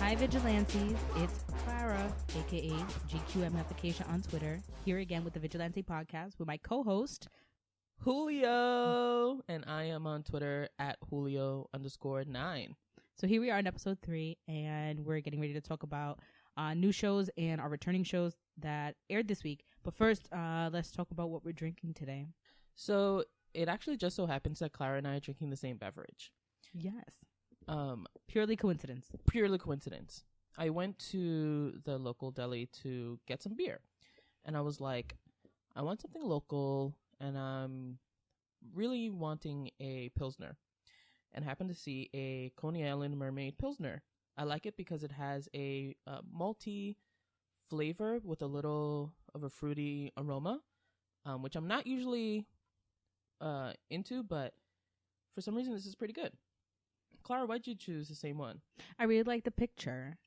Hi, Vigilantes. It's Clara, aka GQM Application on Twitter, here again with the Vigilante podcast with my co-host Julio, and I am on Twitter at Julio_9. So here we are in episode 3, and we're getting ready to talk about new shows and our returning shows that aired this week. But first, let's talk about what we're drinking today. So it actually just so happens that Clara and I are drinking the same beverage. Yes. Purely coincidence. Purely coincidence. I went to the local deli to get some beer, and I was like, I want something local, and I'm really wanting a Pilsner, and happened to see a Coney Island Mermaid Pilsner. I like it because it has a malty flavor with a little of a fruity aroma, which I'm not usually into, but for some reason this is pretty good. Clara, why'd you choose the same one? I really like the picture,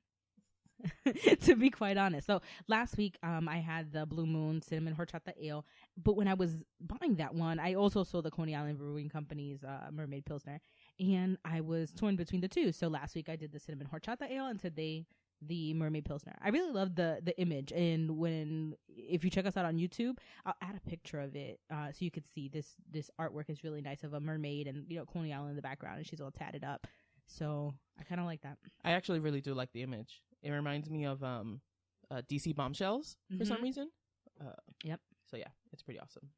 to be quite honest. So last week, I had the Blue Moon Cinnamon Horchata Ale, but when I was buying that one, I also saw the Coney Island Brewing Company's Mermaid Pilsner, and I was torn between the two. So last week I did the Cinnamon Horchata Ale, and today the Mermaid Pilsner. I really love the image, and if you check us out on YouTube, I'll add a picture of it so you could see this artwork is really nice of a mermaid and Coney Island in the background, and she's all tatted up. So I kind of like that. I actually really do like the image. It reminds me of DC Bombshells for some reason. Yep. So yeah, it's pretty awesome.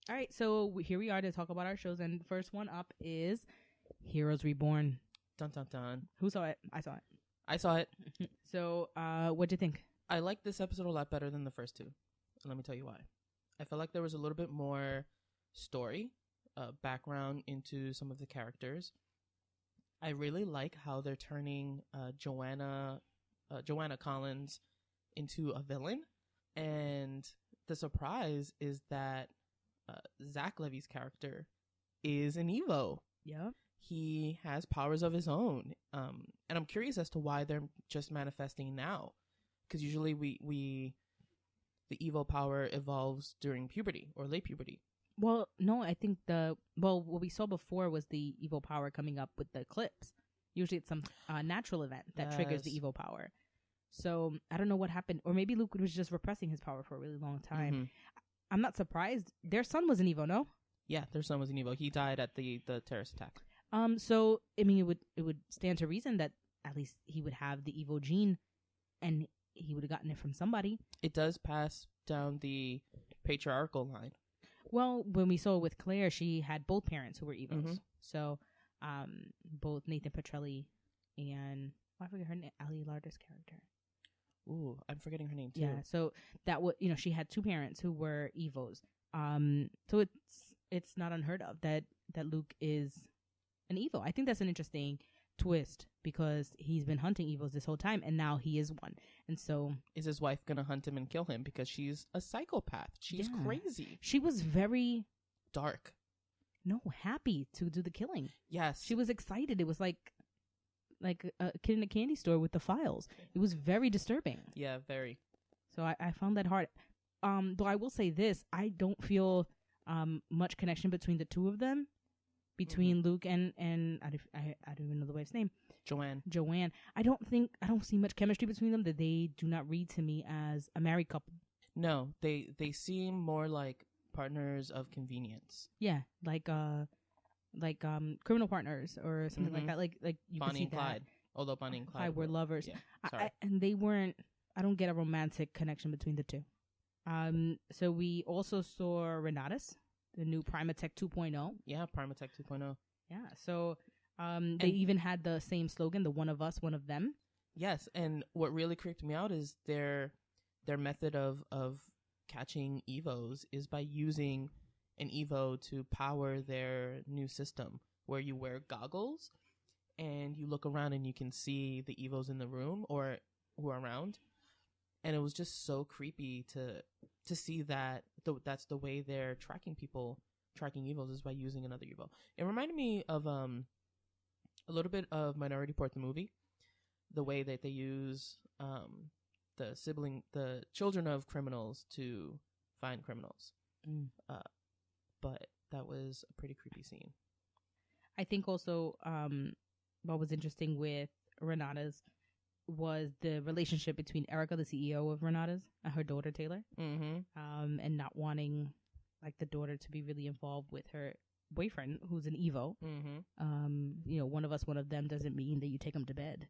All right, so here we are to talk about our shows, and first one up is Heroes Reborn. Dun dun dun. Who saw it? I saw it. I saw it. So, what'd you think? I liked this episode a lot better than the first two. And let me tell you why. I felt like there was a little bit more story, background into some of the characters. I really like how they're turning Joanna Collins into a villain. And the surprise is that Zach Levi's character is an Evo. Yeah. He has powers of his own. And I'm curious as to why they're just manifesting now. Because usually the Evo power evolves during puberty or late puberty. Well, no, I think what we saw before was the Evo power coming up with the eclipse. Usually it's some natural event that triggers the Evo power. So I don't know what happened. Or maybe Luke was just repressing his power for a really long time. Mm-hmm. I'm not surprised. Their son was an Evo, no? Yeah, their son was an Evo. He died at the terrorist attack. So I mean, it would stand to reason that at least he would have the Evo gene, and he would have gotten it from somebody. It does pass down the patriarchal line. Well, when we saw with Claire, she had both parents who were Evos. Mm-hmm. So, both Nathan Petrelli and I forget her name, Ali Larder's character. Ooh, I'm forgetting her name too. Yeah, so that she had two parents who were Evos. So it's not unheard of that Luke is an Evo. I think that's an interesting twist because he's been hunting Evos this whole time, and now he is one. And so, is his wife gonna hunt him and kill him because she's a psychopath? She's crazy. She was very dark. No, happy to do the killing. Yes, she was excited. It was like a kid in a candy store with the files. It was very disturbing. Yeah, very. So I found that hard. Though I will say this, I don't feel much connection between the two of them. Between Luke and I don't even know the wife's name. Joanne. I don't see much chemistry between them. That they do not read to me as a married couple. No, they seem more like partners of convenience. Yeah, like criminal partners or something like that. Like you Bonnie can see and Clyde. That. Although Bonnie and Clyde were lovers. Yeah, and they weren't. I don't get a romantic connection between the two. So we also saw Renatus, the new Primatech 2.0. Yeah, Primatech 2.0. Yeah, so they even had the same slogan, the one of us, one of them. Yes, and what really creeped me out is their method of catching Evos is by using an Evo to power their new system, where you wear goggles and you look around and you can see the Evos in the room or who are around. And it was just so creepy to see that that's the way they're tracking Evos is by using another Evo. It reminded me of a little bit of Minority Report the movie, the way that they use the children of criminals to find criminals. But that was a pretty creepy scene. I think also what was interesting with Renata's was the relationship between Erica, the CEO of Renatas, and her daughter Taylor, and not wanting like the daughter to be really involved with her boyfriend, who's an Evo. One of us, one of them doesn't mean that you take them to bed,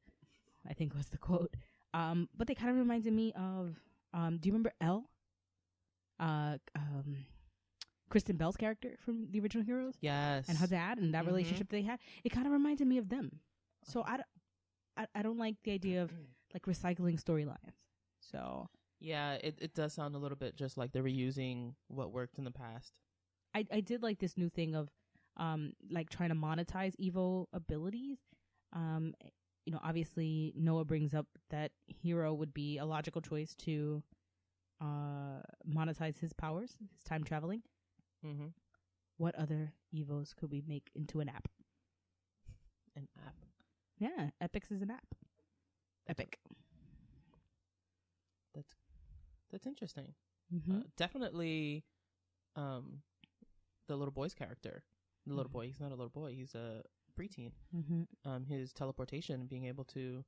I think was the quote. But they kind of reminded me of, do you remember Elle? Kristen Bell's character from the original Heroes? Yes. And her dad and that relationship they had. It kind of reminded me of them. So I don't like the idea of like recycling storylines. So yeah, it does sound a little bit just like they're reusing what worked in the past. I did like this new thing of like trying to monetize Evo abilities. Obviously Noah brings up that Hero would be a logical choice to monetize his powers, his time traveling. What other Evos could we make into an app? An app? Yeah, Epix is an app. Epic. That's interesting. Definitely the little boy's character. The little boy, he's not a little boy, he's a preteen. His teleportation, being able to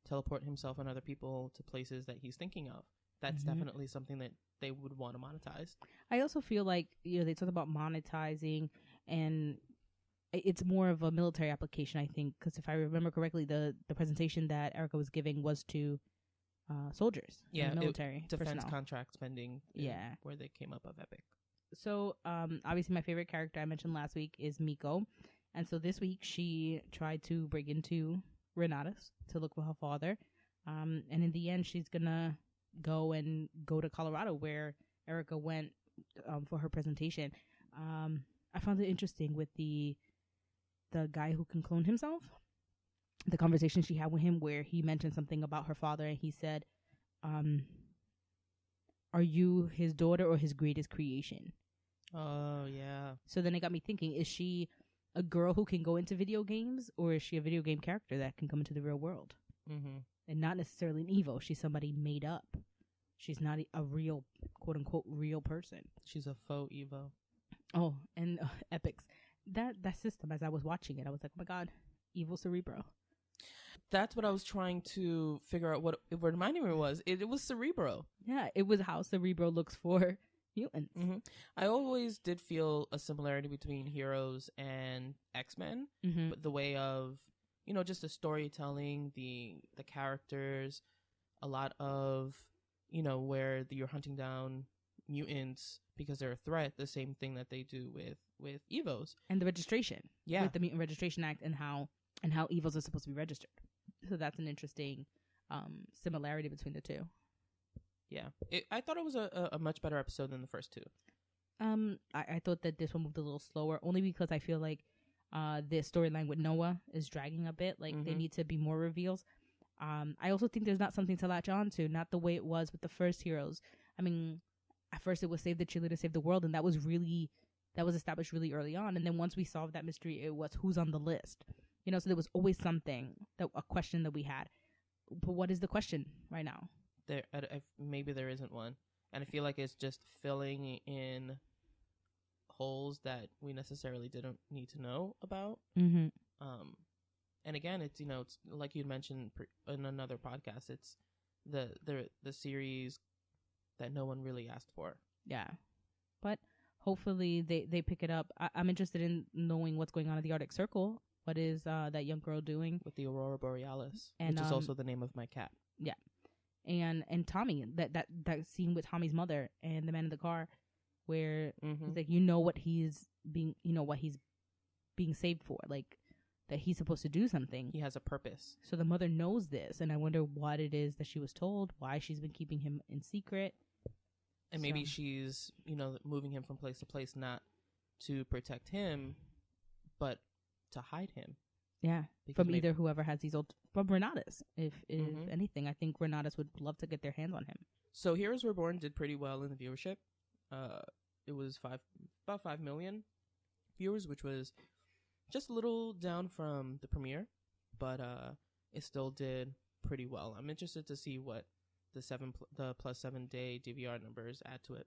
teleport himself and other people to places that he's thinking of. That's definitely something that they would want to monetize. I also feel like, they talk about monetizing, and it's more of a military application, I think, because if I remember correctly, the presentation that Erica was giving was to soldiers, military defense personnel. Contract spending, where they came up of Epic. So obviously my favorite character I mentioned last week is Miko, and so this week she tried to break into Renatas to look for her father, and in the end she's gonna go to Colorado where Erica went for her presentation. I found it interesting with the guy who can clone himself, the conversation she had with him where he mentioned something about her father, and he said, are you his daughter or his greatest creation? Oh, yeah. So then it got me thinking, is she a girl who can go into video games, or is she a video game character that can come into the real world? And not necessarily an Evo. She's somebody made up. She's not a real, quote unquote, real person. She's a faux Evo. Oh, and Epics. That system, as I was watching it, I was like, oh my God, Evil Cerebro. That's what I was trying to figure out what it reminded me was. It was Cerebro. Yeah, it was how Cerebro looks for mutants. I always did feel a similarity between Heroes and X-Men. But the way of, just the storytelling, the characters, a lot of, where you're hunting down mutants because they're a threat, the same thing that they do with Evos. And the registration. Yeah. With the Mutant Registration Act and how Evos are supposed to be registered. So that's an interesting similarity between the two. Yeah. I thought it was a much better episode than the first two. I thought that this one moved a little slower, only because I feel like the storyline with Noah is dragging a bit. Like, they need to be more reveals. I also think there's not something to latch on to, not the way it was with the first Heroes. I mean, at first it was save the cheerleader, save the world, and that was established really early on. And then once we solved that mystery, it was who's on the list. So there was always something, a question that we had. But what is the question right now? Maybe there isn't one. And I feel like it's just filling in holes that we necessarily didn't need to know about. And again, it's it's like you mentioned in another podcast. It's the series that no one really asked for. Yeah, but hopefully they pick it up. I'm interested in knowing what's going on at the Arctic Circle. What is that young girl doing with the Aurora Borealis, which is also the name of my cat. Yeah, and Tommy, that scene with Tommy's mother and the man in the car, where he's like, what he's being saved for, like that he's supposed to do something. He has a purpose. So the mother knows this, and I wonder what it is that she was told, why she's been keeping him in secret. And maybe she's, moving him from place to place, not to protect him, but to hide him. Yeah. Because from either whoever has these from Renatas, if anything. I think Renatas would love to get their hands on him. So Heroes Reborn did pretty well in the viewership. It was about 5 million viewers, which was just a little down from the premiere, but it still did pretty well. I'm interested to see what the plus 7 day DVR numbers add to it.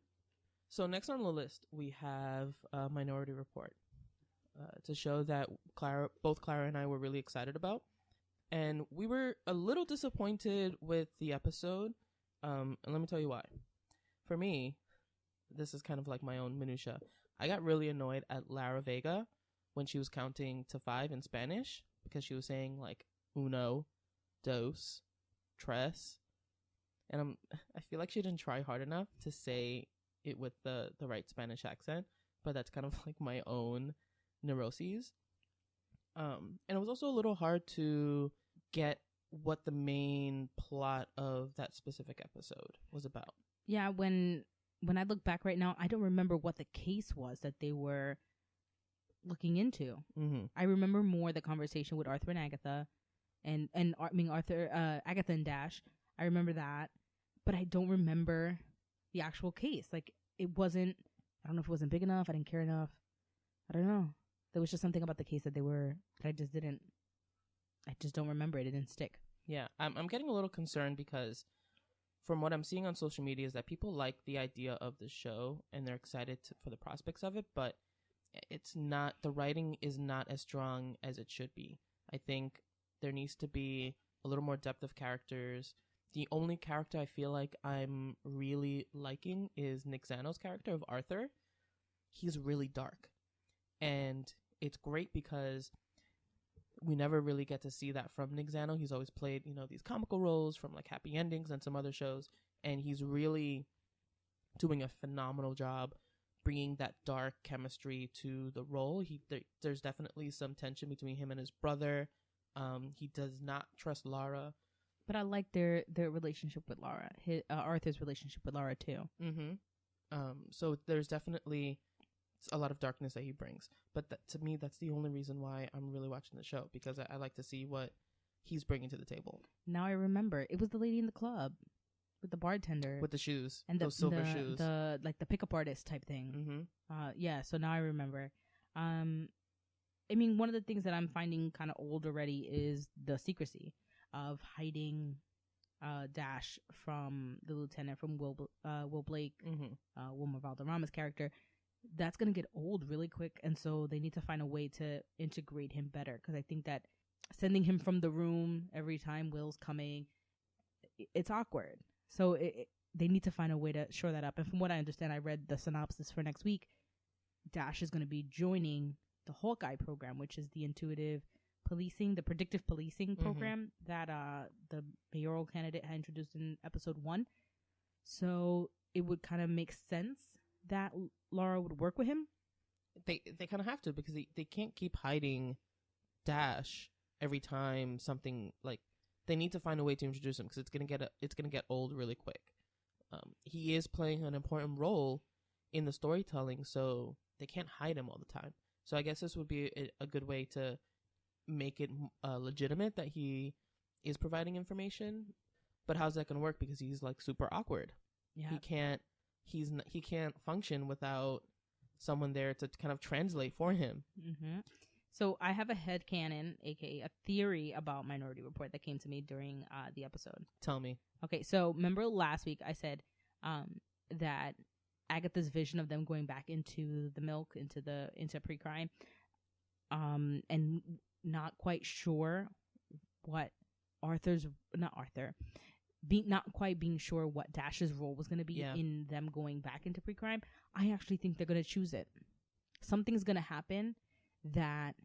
So next on the list, we have Minority Report. It's a show that both Clara and I were really excited about. And we were a little disappointed with the episode. And let me tell you why. For me, this is kind of like my own minutia. I got really annoyed at Lara Vega when she was counting to 5 in Spanish because she was saying like uno, dos, tres. And I feel like she didn't try hard enough to say it with the right Spanish accent, but that's kind of like my own neuroses. And it was also a little hard to get what the main plot of that specific episode was about. Yeah, when I look back right now, I don't remember what the case was that they were looking into. Mm-hmm. I remember more the conversation with Arthur and Agatha, Agatha and Dash. I remember that, but I don't remember the actual case. Like, it wasn't, I don't know if it wasn't big enough. I didn't care enough. I don't know. There was just something about the case that I just don't remember it. It didn't stick. Yeah, I'm getting a little concerned because from what I'm seeing on social media is that people like the idea of the show and they're excited for the prospects of it, but it's not, the writing is not as strong as it should be. I think there needs to be a little more depth of characters. The only character I feel like I'm really liking is Nick Zano's character of Arthur. He's really dark. And it's great because we never really get to see that from Nick Zano. He's always played, these comical roles from like Happy Endings and some other shows. And he's really doing a phenomenal job bringing that dark chemistry to the role. There's definitely some tension between him and his brother. He does not trust Lara. But I like their relationship with Lara. Arthur's relationship with Lara too. Mm-hmm. So there's definitely a lot of darkness that he brings. But to me, that's the only reason why I'm really watching the show, because I like to see what he's bringing to the table. Now I remember. It was the lady in the club with the bartender. With the shoes. And those silver shoes. The pickup artist type thing. Mm-hmm. Yeah, so now I remember. I mean, one of the things that I'm finding kind of old already is the secrecy of hiding Dash from the lieutenant, from Will Blake, mm-hmm. Wilmer Valderrama's character. That's going to get old really quick, and so they need to find a way to integrate him better, because I think that sending him from the room every time Will's coming, it's awkward. So they need to find a way to shore that up. And from what I understand, I read the synopsis for next week, Dash is going to be joining the Hawkeye program, which is the intuitive policing, the predictive policing program that the mayoral candidate had introduced in episode 1. So it would kind of make sense that Lara would work with him. They kind of have to, because they can't keep hiding Dash every time something, like, they need to find a way to introduce him, because it's gonna get old really quick. He is playing an important role in the storytelling, so they can't hide him all the time. So I guess this would be a good way to make it legitimate that he is providing information. But how's that gonna work? Because he's like super awkward. Yeah, he can't function without someone there to kind of translate for him. Mm-hmm. So I have a headcanon, aka a theory about Minority Report that came to me during the episode. Tell me. Okay, so remember last week I said that Agatha's vision of them going back into the milk, into pre-crime, and not quite sure what not quite being sure what Dash's role was going to be in them going back into pre-crime. I actually think they're going to choose it. Something's going to happen that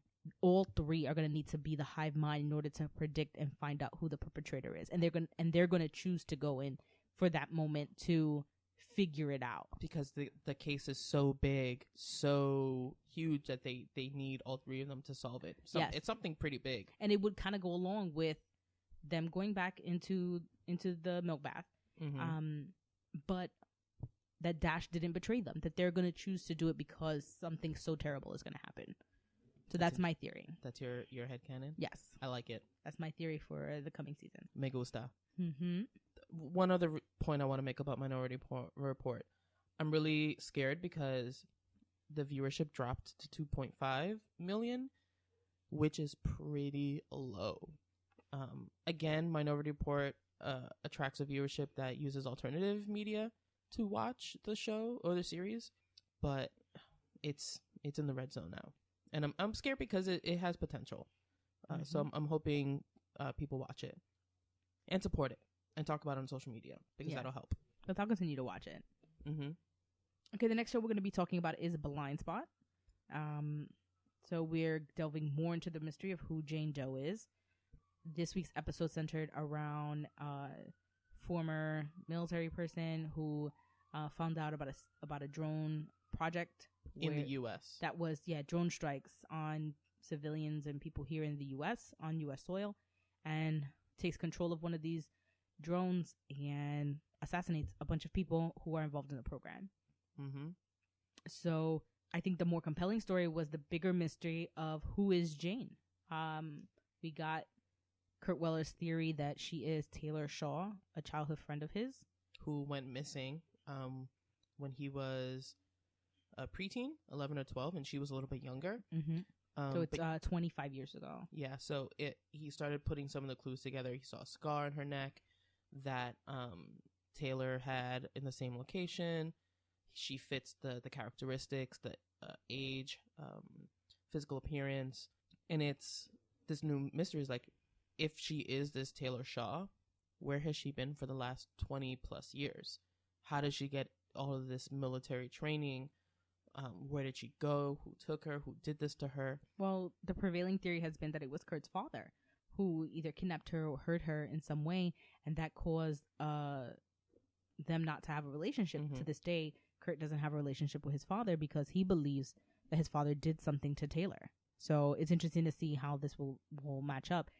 all three are going to need to be the hive mind in order to predict and find out who the perpetrator is, and they're going to choose to go in for that moment to figure it out, because the case is so big, so huge, that they need all three of them to solve it. Yes. It's something pretty big, and it would kind of go along with them going back into the milk bath, but that Dash didn't betray them, that they're going to choose to do it because something so terrible is going to happen. So that's my theory. That's your headcanon? Yes. I like it. That's my theory for the coming season. Me gusta. Mm-hmm. One other point I want to make about Minority Report. I'm really scared because the viewership dropped to 2.5 million, which is pretty low. Again, Minority Report attracts a viewership that uses alternative media to watch the show or the series, but it's in the red zone now. And I'm scared because it has potential. So I'm hoping people watch it and support it and talk about it on social media, because that'll help. But I'll continue to watch it. Mm-hmm. Okay, the next show we're going to be talking about is Blindspot. So we're delving more into the mystery of who Jane Doe is. This week's episode centered around former military person who found out about a drone project in the U.S. That was drone strikes on civilians and people here in the U.S. on U.S. soil, and takes control of one of these drones and assassinates a bunch of people who are involved in the program. Mm-hmm. So I think the more compelling story was the bigger mystery of who is Jane. We got Kurt Weller's theory that she is Taylor Shaw, a childhood friend of his, who went missing when he was a preteen, 11 or 12, and she was a little bit younger. Mm-hmm. So it's 25 years ago. Yeah, so he started putting some of the clues together. He saw a scar on her neck that Taylor had in the same location. She fits the characteristics, the age, physical appearance. And it's this new mystery is like, if she is this Taylor Shaw, where has she been for the last 20 plus years? How did she get all of this military training? Where did she go? Who took her? Who did this to her? Well, the prevailing theory has been that it was Kurt's father who either kidnapped her or hurt her in some way, and that caused them not to have a relationship. Mm-hmm. To this day, Kurt doesn't have a relationship with his father because he believes that his father did something to Taylor. So it's interesting to see how this will match up.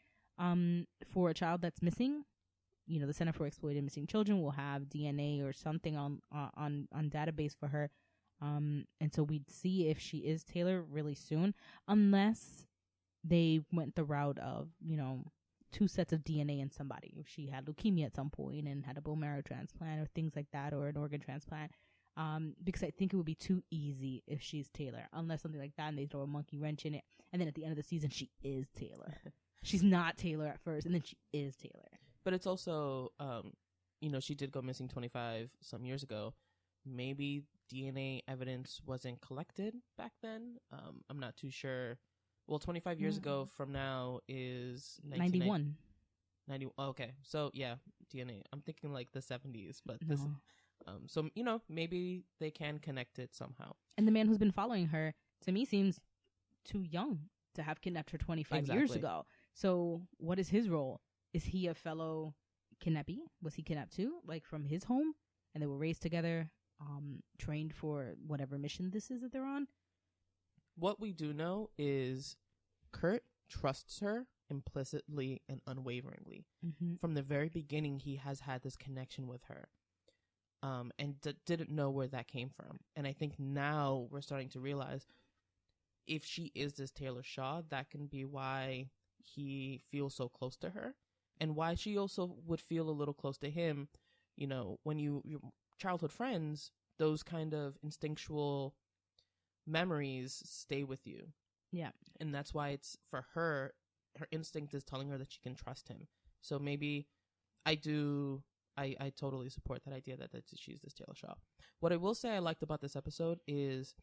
For a child that's missing, the Center for Exploited Missing Children will have DNA or something on database for her. And so we'd see if she is Taylor really soon, unless they went the route of, 2 sets of DNA in somebody. If she had leukemia at some point and had a bone marrow transplant or things like that, or an organ transplant. Because I think it would be too easy if she's Taylor, unless something like that and they throw a monkey wrench in it. And then at the end of the season, she is Taylor. She's not Taylor at first, and then she is Taylor. But it's also, she did go missing 25 some years ago. Maybe DNA evidence wasn't collected back then. I'm not too sure. Well, 25 years ago from now is 91. 90. Okay. So yeah, DNA. I'm thinking like the 70s, but No. this, so, maybe they can connect it somehow. And the man who's been following her, to me, seems too young to have kidnapped her 25 years ago. So what is his role? Is he a fellow kidnappee? Was he kidnapped too? Like from his home? And they were raised together, trained for whatever mission this is that they're on? What we do know is Kurt trusts her implicitly and unwaveringly. Mm-hmm. From the very beginning, he has had this connection with her. And didn't know where that came from. And I think now we're starting to realize if she is this Taylor Shaw, that can be why he feels so close to her, and why she also would feel a little close to him. When your childhood friends, those kind of instinctual memories stay with you. Yeah. And that's why it's for her instinct is telling her that she can trust him. So maybe I totally support that idea that she's this Taylor Shaw. What I will say I liked about this episode is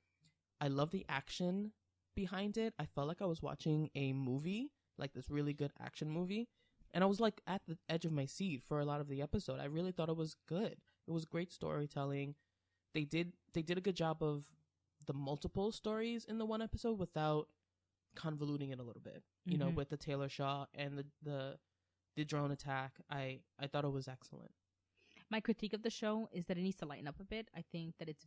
I love the action behind it. I felt like I was watching a movie, like this really good action movie. And I was like at the edge of my seat for a lot of the episode. I really thought it was good. It was great storytelling. They did a good job of the multiple stories in the one episode without convoluting it a little bit. Mm-hmm. With the Taylor Shaw and the drone attack. I thought it was excellent. My critique of the show is that it needs to lighten up a bit. I think that it's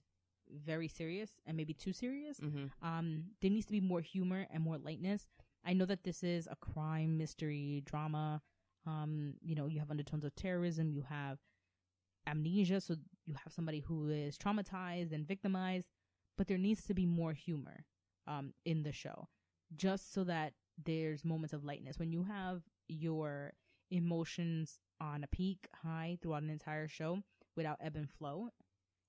very serious and maybe too serious. Mm-hmm. There needs to be more humor and more lightness. I know that this is a crime, mystery, drama. You have undertones of terrorism. You have amnesia. So you have somebody who is traumatized and victimized. But there needs to be more humor in the show, just so that there's moments of lightness. When you have your emotions on a peak high throughout an entire show without ebb and flow,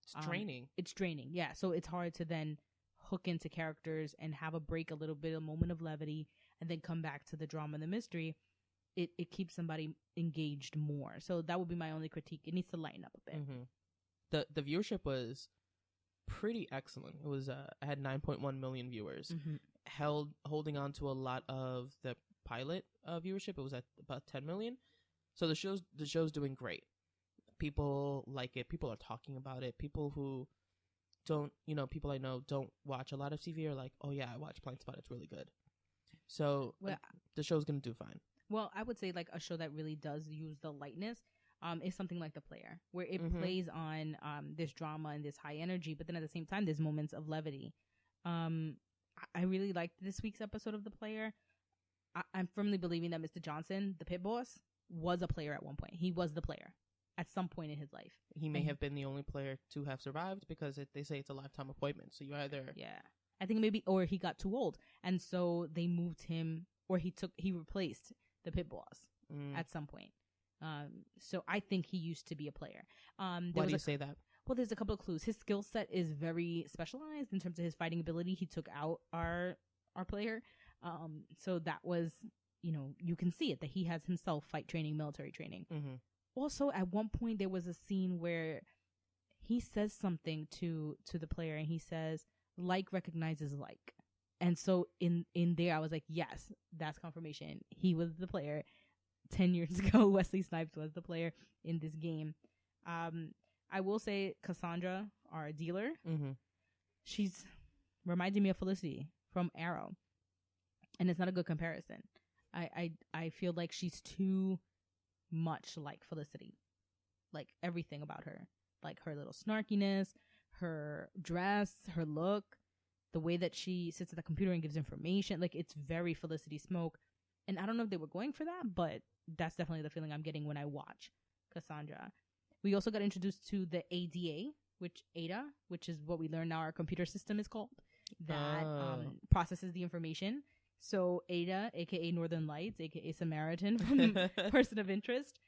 it's draining. It's draining, yeah. So it's hard to then hook into characters and have a break, a little bit, a moment of levity, and then come back to the drama and the mystery. It keeps somebody engaged more. So that would be my only critique. It needs to lighten up a bit. Mm-hmm. The viewership was pretty excellent. It was I had 9.1 million viewers, mm-hmm. holding on to a lot of the pilot viewership. It was at about 10 million. So the show's doing great. People like it. People are talking about it. People who don't, people I know don't watch a lot of TV are like, oh yeah, I watch Blindspot. It's really good. So the show's gonna do fine. Well, I would say like a show that really does use the lightness is something like The Player, where it plays on this drama and this high energy, but then at the same time, there's moments of levity. I really liked this week's episode of The Player. I'm firmly believing that Mr. Johnson, the pit boss, was a player at one point. He was the player at some point in his life. He may have been the only player to have survived because they say it's a lifetime appointment. So you either... Yeah. I think maybe, or he got too old. And so they moved him, or he replaced the pit boss at some point. So I think he used to be a player. Why do you say that? Well, there's a couple of clues. His skill set is very specialized in terms of his fighting ability. He took out our player. So that was, you can see it, that he has himself fight training, military training. Mm-hmm. Also, at one point, there was a scene where he says something to the player, and he says, like recognizes like. And so in there, I was like, yes, that's confirmation. He was the player. 10 years ago, Wesley Snipes was the player in this game. I will say Cassandra, our dealer, she's reminding me of Felicity from Arrow. And it's not a good comparison. I feel like she's too much like Felicity. Like everything about her. Like her little snarkiness, her dress, her look, the way that she sits at the computer and gives information. Like it's very Felicity Smoke. And I don't know if they were going for that, but that's definitely the feeling I'm getting when I watch Cassandra. We also got introduced to the ADA, which is what we learn now our computer system is called, that processes the information. So Ada, aka Northern Lights, aka Samaritan from Person of Interest.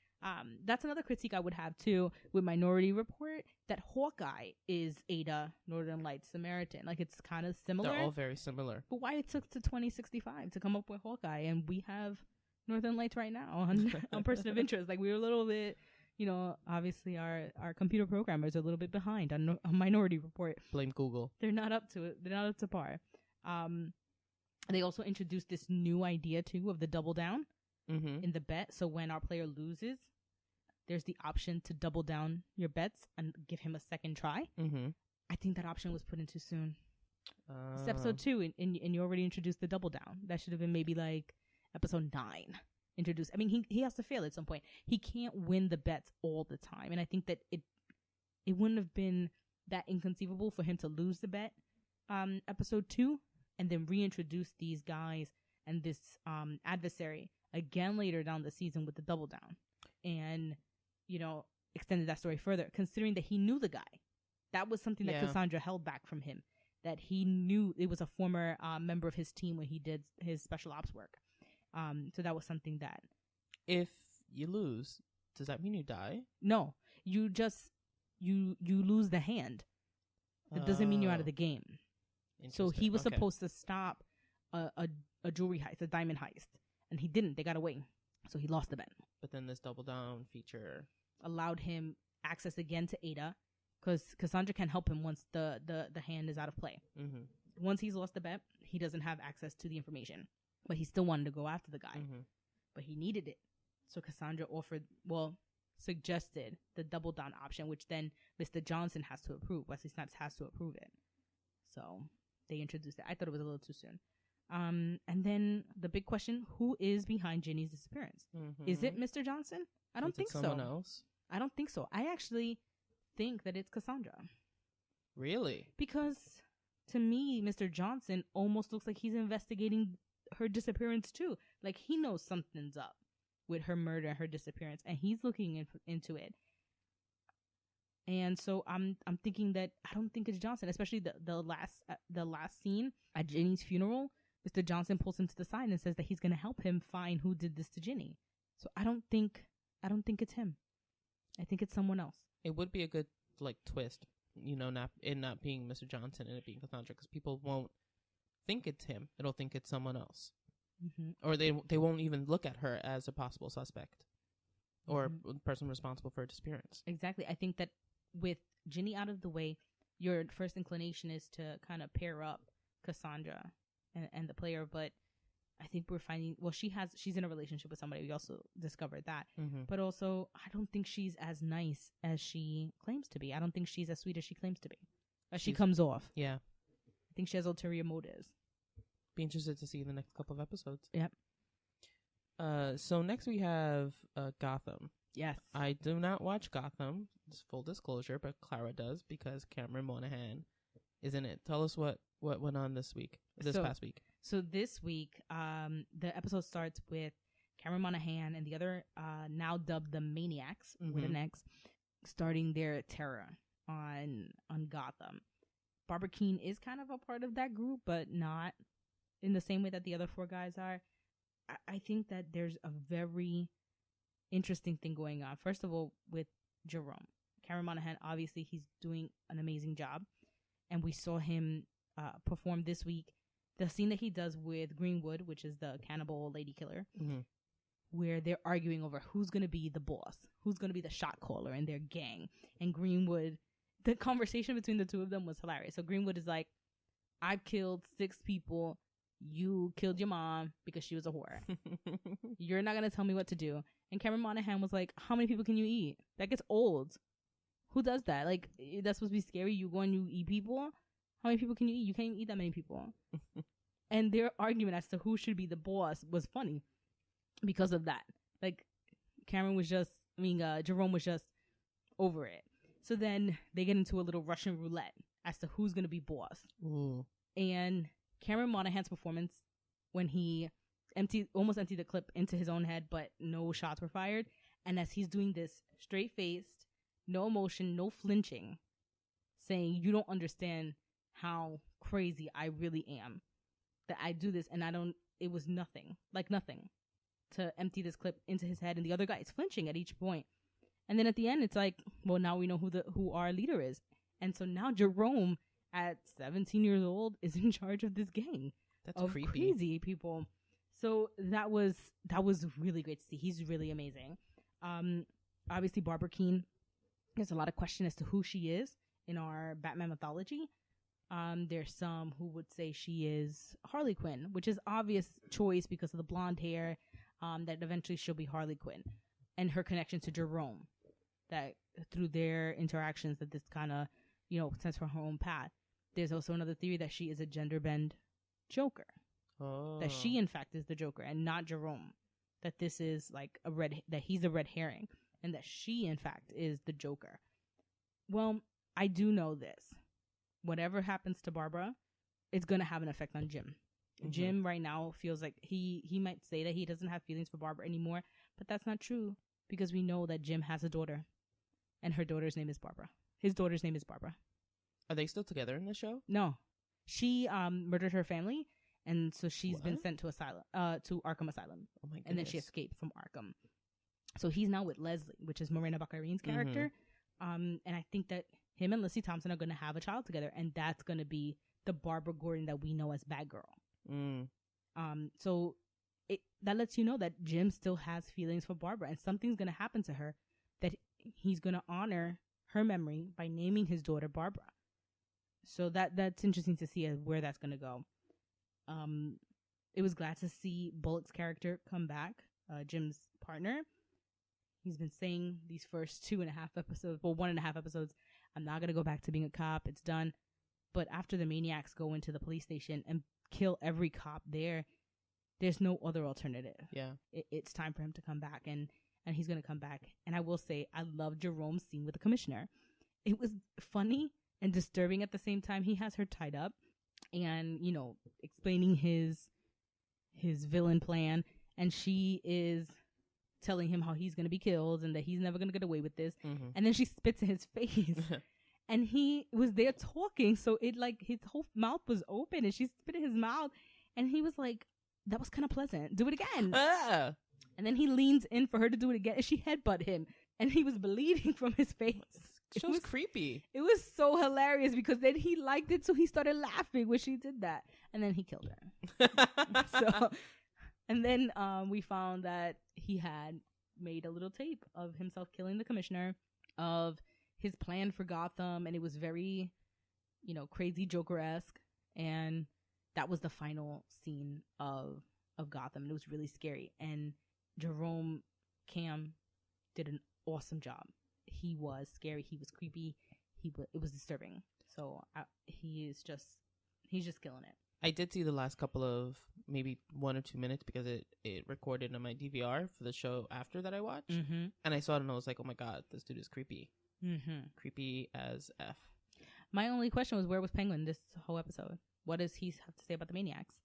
That's another critique I would have too with Minority Report, that Hawkeye is Ada, Northern Lights, Samaritan. Like it's kind of similar. They're all very similar. But why it took to 2065 to come up with Hawkeye, and we have Northern Lights right now on Person of Interest. Like we were a little bit, obviously our computer programmers are a little bit behind on Minority Report. Blame Google. They're not up to it. They're not up to par. They also introduced this new idea too of the double down in the bet. So when our player loses, there's the option to double down your bets and give him a second try. I think that option was put in too soon. It's episode 2, and you already introduced the double down. That should have been maybe like episode 9 introduced. I mean, he has to fail at some point. He can't win the bets all the time. And I think that it wouldn't have been that inconceivable for him to lose the bet episode 2 and then reintroduce these guys and this adversary again later down the season with the double down. And, extended that story further, considering that he knew the guy. That was something that Cassandra held back from him, that he knew it was a former member of his team when he did his special ops work. So that was something that... If you lose, does that mean you die? No. You just... You lose the hand. That doesn't mean you're out of the game. So he was supposed to stop a jewelry heist, a diamond heist. And he didn't. They got away. So he lost the bet. But then this double down feature... allowed him access again to Ada, because Cassandra can help him once the hand is out of play. Once he's lost the bet, he doesn't have access to the information. But he still wanted to go after the guy. But he needed it. So Cassandra suggested the double down option, which then Mr. Johnson has to approve. Wesley Snipes has to approve it. So they introduced it. I thought it was a little too soon. And then the big question, who is behind Ginny's disappearance? Is it Mr. Johnson? I don't think so. Someone else? I don't think so. I actually think that it's Cassandra. Really? Because to me, Mr. Johnson almost looks like he's investigating her disappearance too. Like he knows something's up with her murder and her disappearance, and he's looking into it. And so I'm thinking that I don't think it's Johnson, especially the last scene at Ginny's funeral. Mr. Johnson pulls him to the side and says that he's going to help him find who did this to Ginny. So I don't think it's him. I think it's someone else. It would be a good twist, not being Mr. Johnson and it being Cassandra, because people won't think it's him. They'll think it's someone else, or they won't even look at her as a possible suspect or person responsible for her disappearance. Exactly. I think that with Ginny out of the way, your first inclination is to kind of pair up Cassandra and the player, but I think we're finding, well, she's in a relationship with somebody. We also discovered that. Mm-hmm. But also, I don't think she's as nice as she claims to be. I don't think she's as sweet as she claims to be. As she comes off. Yeah. I think she has ulterior motives. Be interested to see the next couple of episodes. Yep. So next we have Gotham. Yes. I do not watch Gotham. It's full disclosure, but Clara does because Cameron Monaghan is in it. Tell us what went on this past week. So this week, the episode starts with Cameron Monaghan and the other, now dubbed the Maniacs, with an X, starting their terror on Gotham. Barbara Keene is kind of a part of that group, but not in the same way that the other four guys are. I think that there's a very interesting thing going on. First of all, with Jerome. Cameron Monaghan, obviously, he's doing an amazing job. And we saw him perform this week. The scene that he does with Greenwood, which is the cannibal lady killer, where they're arguing over who's going to be the boss, who's going to be the shot caller in their gang. And Greenwood, the conversation between the two of them was hilarious. So Greenwood is like, I've killed 6 people. You killed your mom because she was a whore. You're not going to tell me what to do. And Cameron Monaghan was like, how many people can you eat? That gets old. Who does that? Like, that's supposed to be scary. You go and you eat people? How many people can you eat? You can't even eat that many people. And their argument as to who should be the boss was funny because of that. Like, Jerome was just over it. So then they get into a little Russian roulette as to who's going to be boss. Ooh. And Cameron Monaghan's performance, when he almost emptied the clip into his own head, but no shots were fired. And as he's doing this straight-faced, no emotion, no flinching, saying, you don't understand how crazy I really am. That I do this and it was nothing to empty this clip into his head. And the other guy is flinching at each point. And then at the end, it's like, well, now we know who our leader is. And so now Jerome, at 17 years old, is in charge of this gang. That's of creepy. Crazy people. So that was really great to see. He's really amazing. Obviously, Barbara Keene, there's a lot of question as to who she is in our Batman mythology. There's some who would say she is Harley Quinn, which is obvious choice because of the blonde hair, that eventually she'll be Harley Quinn. And her connection to Jerome, that through their interactions that this kind of, sends her own path. There's also another theory that she is a gender bend Joker. Oh. That she, in fact, is the Joker and not Jerome. That this is like that he's a red herring and that she, in fact, is the Joker. Well, I do know this. Whatever happens to Barbara, it's going to have an effect on Jim. Jim right now feels like he might say that he doesn't have feelings for Barbara anymore, but that's not true because we know that Jim has a daughter and her daughter's name is Barbara. His daughter's name is Barbara. Are they still together in the show? No. She murdered her family, and so she's been sent to Arkham Asylum. Oh my goodness. And then she escaped from Arkham. So he's now with Leslie, which is Morena Baccarin's character. And I think that him and Lissy Thompson are going to have a child together, and that's going to be the Barbara Gordon that we know as Batgirl. So that lets you know that Jim still has feelings for Barbara, and something's going to happen to her that he's going to honor her memory by naming his daughter Barbara. So that's interesting to see where that's going to go. It was glad to see Bullock's character come back, Jim's partner. He's been saying these first 1.5 episodes, I'm not going to go back to being a cop. It's done. But after the Maniacs go into the police station and kill every cop there's no other alternative. Yeah. It's time for him to come back, and he's going to come back. And I will say, I love Jerome's scene with the commissioner. It was funny and disturbing at the same time. He has her tied up and, explaining his villain plan. And she is telling him how he's going to be killed and that he's never going to get away with this. And then she spits in his face. And he was there talking. So it his whole mouth was open and she spit in his mouth. And he was like, that was kind of pleasant. Do it again. And then he leans in for her to do it again. And she headbutt him. And he was bleeding from his face. It was creepy. It was so hilarious because then he liked it. So he started laughing when she did that. And then he killed her. And then we found that he had made a little tape of himself killing the commissioner, of his plan for Gotham. And it was very, crazy Joker-esque. And that was the final scene of Gotham. Gotham. It was really scary. And Jerome Cam did an awesome job. He was scary. He was creepy. It was disturbing. So he's just killing it. I did see the last couple of maybe 1 or 2 minutes because it recorded on my DVR for the show after that I watched. Mm-hmm. And I saw it and I was like, oh my God, this dude is creepy. Mm-hmm. Creepy as F. My only question was, where was Penguin this whole episode? What does he have to say about the Maniacs?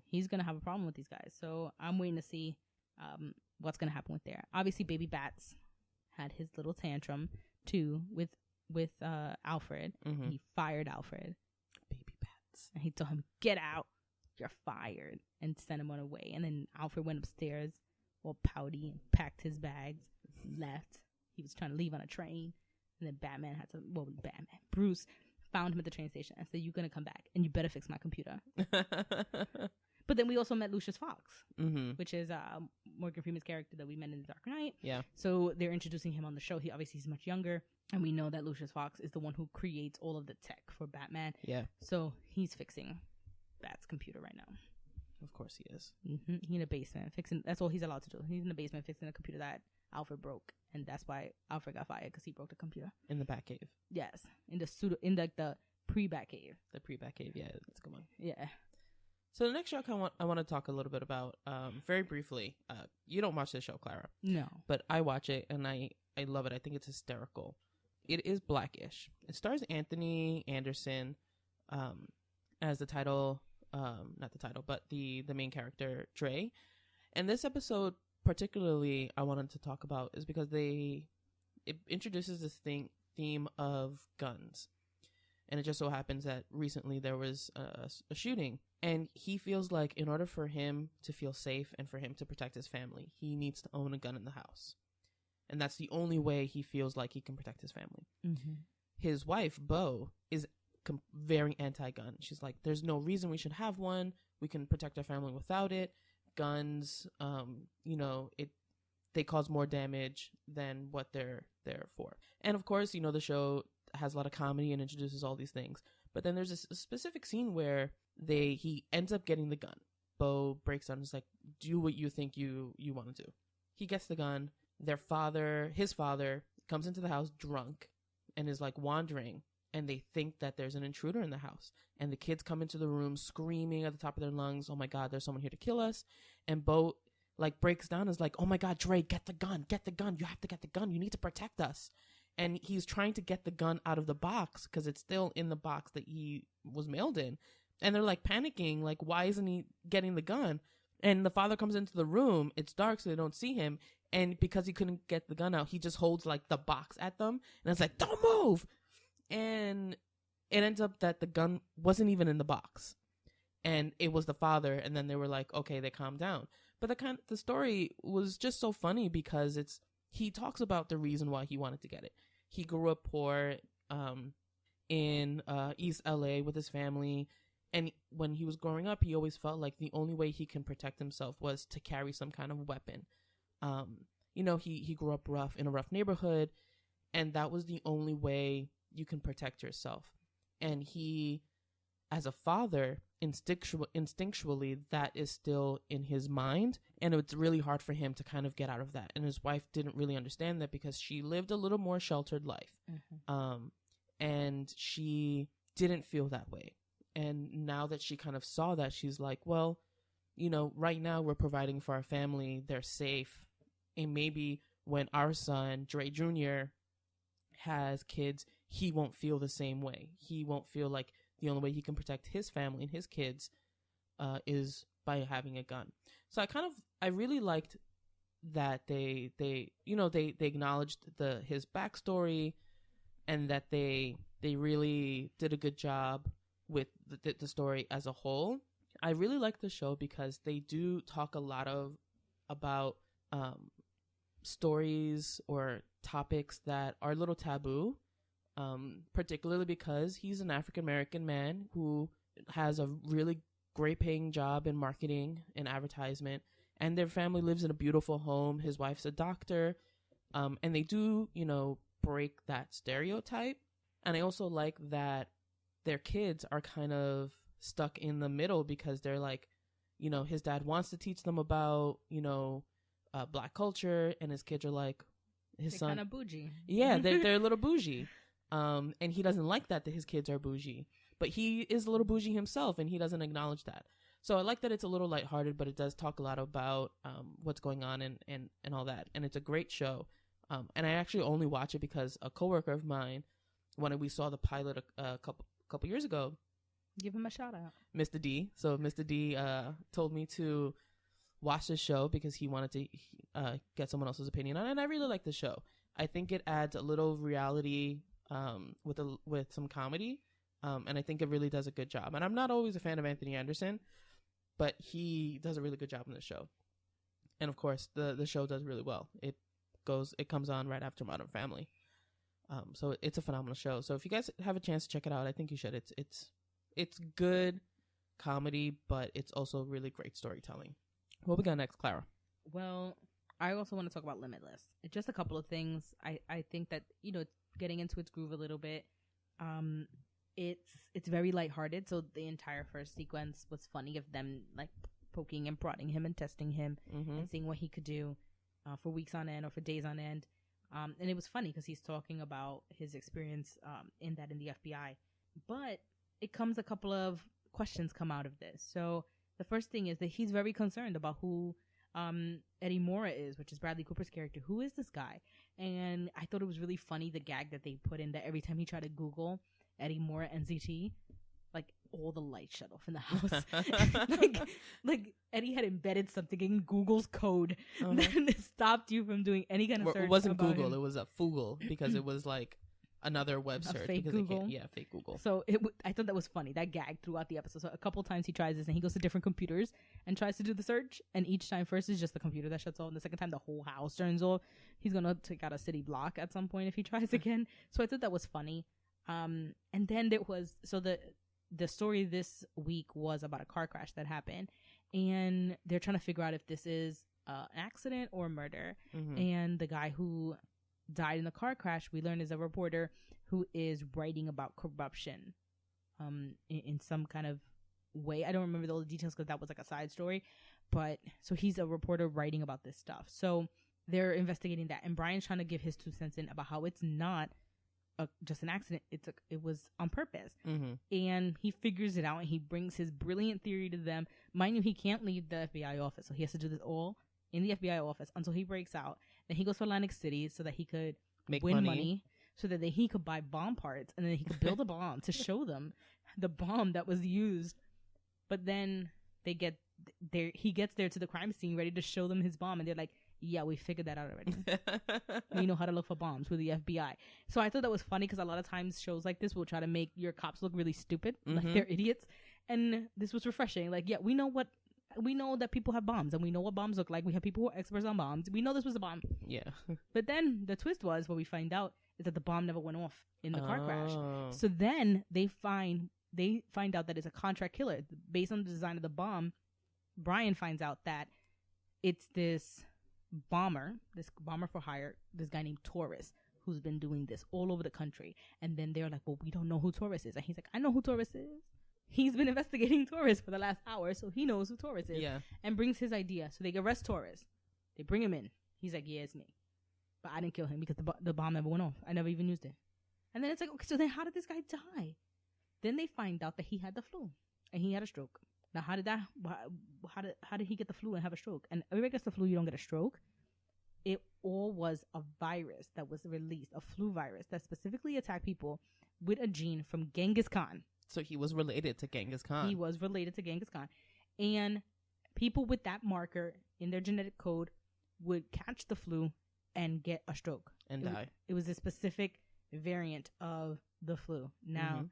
He's going to have a problem with these guys. So I'm waiting to see what's going to happen with there. Obviously, Baby Bats had his little tantrum, too, with Alfred. Mm-hmm. He fired Alfred. Baby Bats. And he told him, get out. You're fired. And sent him on away. And then Alfred went upstairs all pouty and packed his bags and left. He was trying to leave on a train. And then Bruce found him at the train station and said, you're going to come back and you better fix my computer. But then we also met Lucius Fox, mm-hmm. which is Morgan Freeman's character that we met in The Dark Knight. Yeah. So they're introducing him on the show. He's much younger. And we know that Lucius Fox is the one who creates all of the tech for Batman. Yeah. So he's fixing Bat's computer right now. Of course he is. Mm-hmm. He's in the basement fixing. That's all he's allowed to do. He's in the basement fixing a computer that Alfred broke, and that's why Alfred got fired, because he broke the computer in the Batcave. Yes, in the pre-Batcave. The pre-Batcave, yeah, that's a good one. Yeah. So the next show I want to talk a little bit about, very briefly. You don't watch this show, Clara. No, but I watch it and I love it. I think it's hysterical. It is Blackish. It stars Anthony Anderson, as the title, not the title, but the main character, Dre. And this episode, particularly, I wanted to talk about is because it introduces this theme of guns. And it just so happens that recently there was a shooting, and he feels like in order for him to feel safe and for him to protect his family, he needs to own a gun in the house. And that's the only way he feels like he can protect his family. Mm-hmm. His wife, Bo, is very anti-gun. She's like, there's no reason we should have one. We can protect our family without it. Guns, they cause more damage than what they're there for. And of course, the show has a lot of comedy and introduces all these things. But then there's a specific scene where he ends up getting the gun. Bo breaks down and is like, do what you think you want to do. He gets the gun. His father comes into the house drunk and is like wandering, and they think that there's an intruder in the house. And the kids come into the room screaming at the top of their lungs, oh my God, there's someone here to kill us. And Bo breaks down and is like, oh my God, Dre, get the gun. You have to get the gun. You need to protect us. And he's trying to get the gun out of the box because it's still in the box that he was mailed in. And they're like panicking, like, why isn't he getting the gun? And the father comes into the room. It's dark, so they don't see him. And because he couldn't get the gun out, he just holds like the box at them. And it's like, don't move. And it ends up that the gun wasn't even in the box. And it was the father. And then they were like, okay, they calmed down. But the story was just so funny because he talks about the reason why he wanted to get it. He grew up poor in East LA with his family. And when he was growing up, he always felt like the only way he can protect himself was to carry some kind of weapon. He grew up in a rough neighborhood, and that was the only way you can protect yourself. And he, as a father, instinctually, that is still in his mind. And it's really hard for him to kind of get out of that. And his wife didn't really understand that because she lived a little more sheltered life. Mm-hmm. And she didn't feel that way. And now that she kind of saw that, she's like, well, right now we're providing for our family. They're safe. And maybe when our son, Dre Jr., has kids, he won't feel the same way. He won't feel like the only way he can protect his family and his kids is by having a gun. So I really liked that they acknowledged his backstory, and that they really did a good job with the story as a whole. I really like the show because they do talk a lot about stories or topics that are a little taboo, particularly because he's an African-American man who has a really great paying job in marketing and advertisement, and their family lives in a beautiful home. His wife's a doctor, and they do, break that stereotype. And I also like that their kids are kind of stuck in the middle because they're like, you know, his dad wants to teach them about, you know, Black culture, and his kids are like, his son kind of bougie. Yeah, they're a little bougie. And he doesn't like that his kids are bougie. But he is a little bougie himself, and he doesn't acknowledge that. So I like that it's a little lighthearted, but it does talk a lot about what's going on and all that. And it's a great show. And I actually only watch it because a coworker of mine, when we saw the pilot a couple years ago, give him a shout out, Mr. D. So Mr. D told me to watch this show because he wanted to get someone else's opinion on it. And I really like the show. I think it adds a little reality with some comedy. And I think it really does a good job. And I'm not always a fan of Anthony Anderson, but he does a really good job in the show. And of course, the show does really well. It comes on right after Modern Family. So it's a phenomenal show. So if you guys have a chance to check it out, I think you should. It's good comedy, but it's also really great storytelling. What we got next, Clara? Well, I also want to talk about Limitless. It's just a couple of things. I think that, you know, getting into its groove a little bit. It's very lighthearted, so the entire first sequence was funny of them like poking and prodding him and testing him and seeing what he could do for weeks on end or for days on end. And it was funny because he's talking about his experience in the FBI. But it comes a couple of questions come out of this. So the first thing is that he's very concerned about who Eddie Mora is, which is Bradley Cooper's character. Who is this guy? And I thought it was really funny, the gag that they put in that every time he tried to Google Eddie Mora NZT, like all the lights shut off in the house. like Eddie had embedded something in Google's code that stopped you from doing any kind of search. It wasn't about Google, him. it was a Foogle, because it was like another web search. Fake because Google. Fake Google. So I thought that was funny, that gag throughout the episode. So a couple times he tries this and he goes to different computers and tries to do the search, and each time first is just the computer that shuts off, and the second time the whole house turns off. He's gonna take out a city block at some point if he tries again. So I thought that was funny. And then there was, so the story this week was about a car crash that happened, and they're trying to figure out if this is an accident or murder. And the guy who died in the car crash, we learned, is a reporter who is writing about corruption in some kind of way. I don't remember all the details because that was like a side story, but so he's a reporter writing about this stuff. So they're investigating that, and Brian's trying to give his 2 cents in about how it's not just an accident. It was on purpose. And he figures it out, and he brings his brilliant theory to them. Mind you, he can't leave the FBI office, so he has to do this all in the FBI office until he breaks out. Then he goes to Atlantic City so that he could win money, so that he could buy bomb parts, and then he could build a bomb to show them the bomb that was used. But then he gets there to the crime scene ready to show them his bomb, and they're like, yeah, we figured that out already. We know how to look for bombs with the FBI. So I thought that was funny because a lot of times shows like this will try to make your cops look really stupid, like they're idiots. And this was refreshing. Like, yeah, we know that people have bombs, and we know what bombs look like. We have people who are experts on bombs. We know this was a bomb. Yeah. But then the twist was, what we find out is that the bomb never went off in the car crash. So then they find out that it's a contract killer. Based on the design of the bomb, Brian finds out that it's this bomber for hire, this guy named Taurus, who's been doing this all over the country. And then they're like, well, we don't know who Taurus is. And he's like, I know who Taurus is. He's been investigating Taurus for the last hour, so he knows who Taurus is. Yeah. And brings his idea. So they arrest Taurus. They bring him in. He's like, yeah, it's me. But I didn't kill him because the bomb never went off. I never even used it. And then it's like, okay, so then how did this guy die? Then they find out that he had the flu and he had a stroke. Now, how did he get the flu and have a stroke? And everybody gets the flu, you don't get a stroke. It all was a virus that was released, a flu virus that specifically attacked people with a gene from Genghis Khan. So he was related to Genghis Khan. He was related to Genghis Khan. And people with that marker in their genetic code would catch the flu and get a stroke. And die. It was a specific variant of the flu. Now,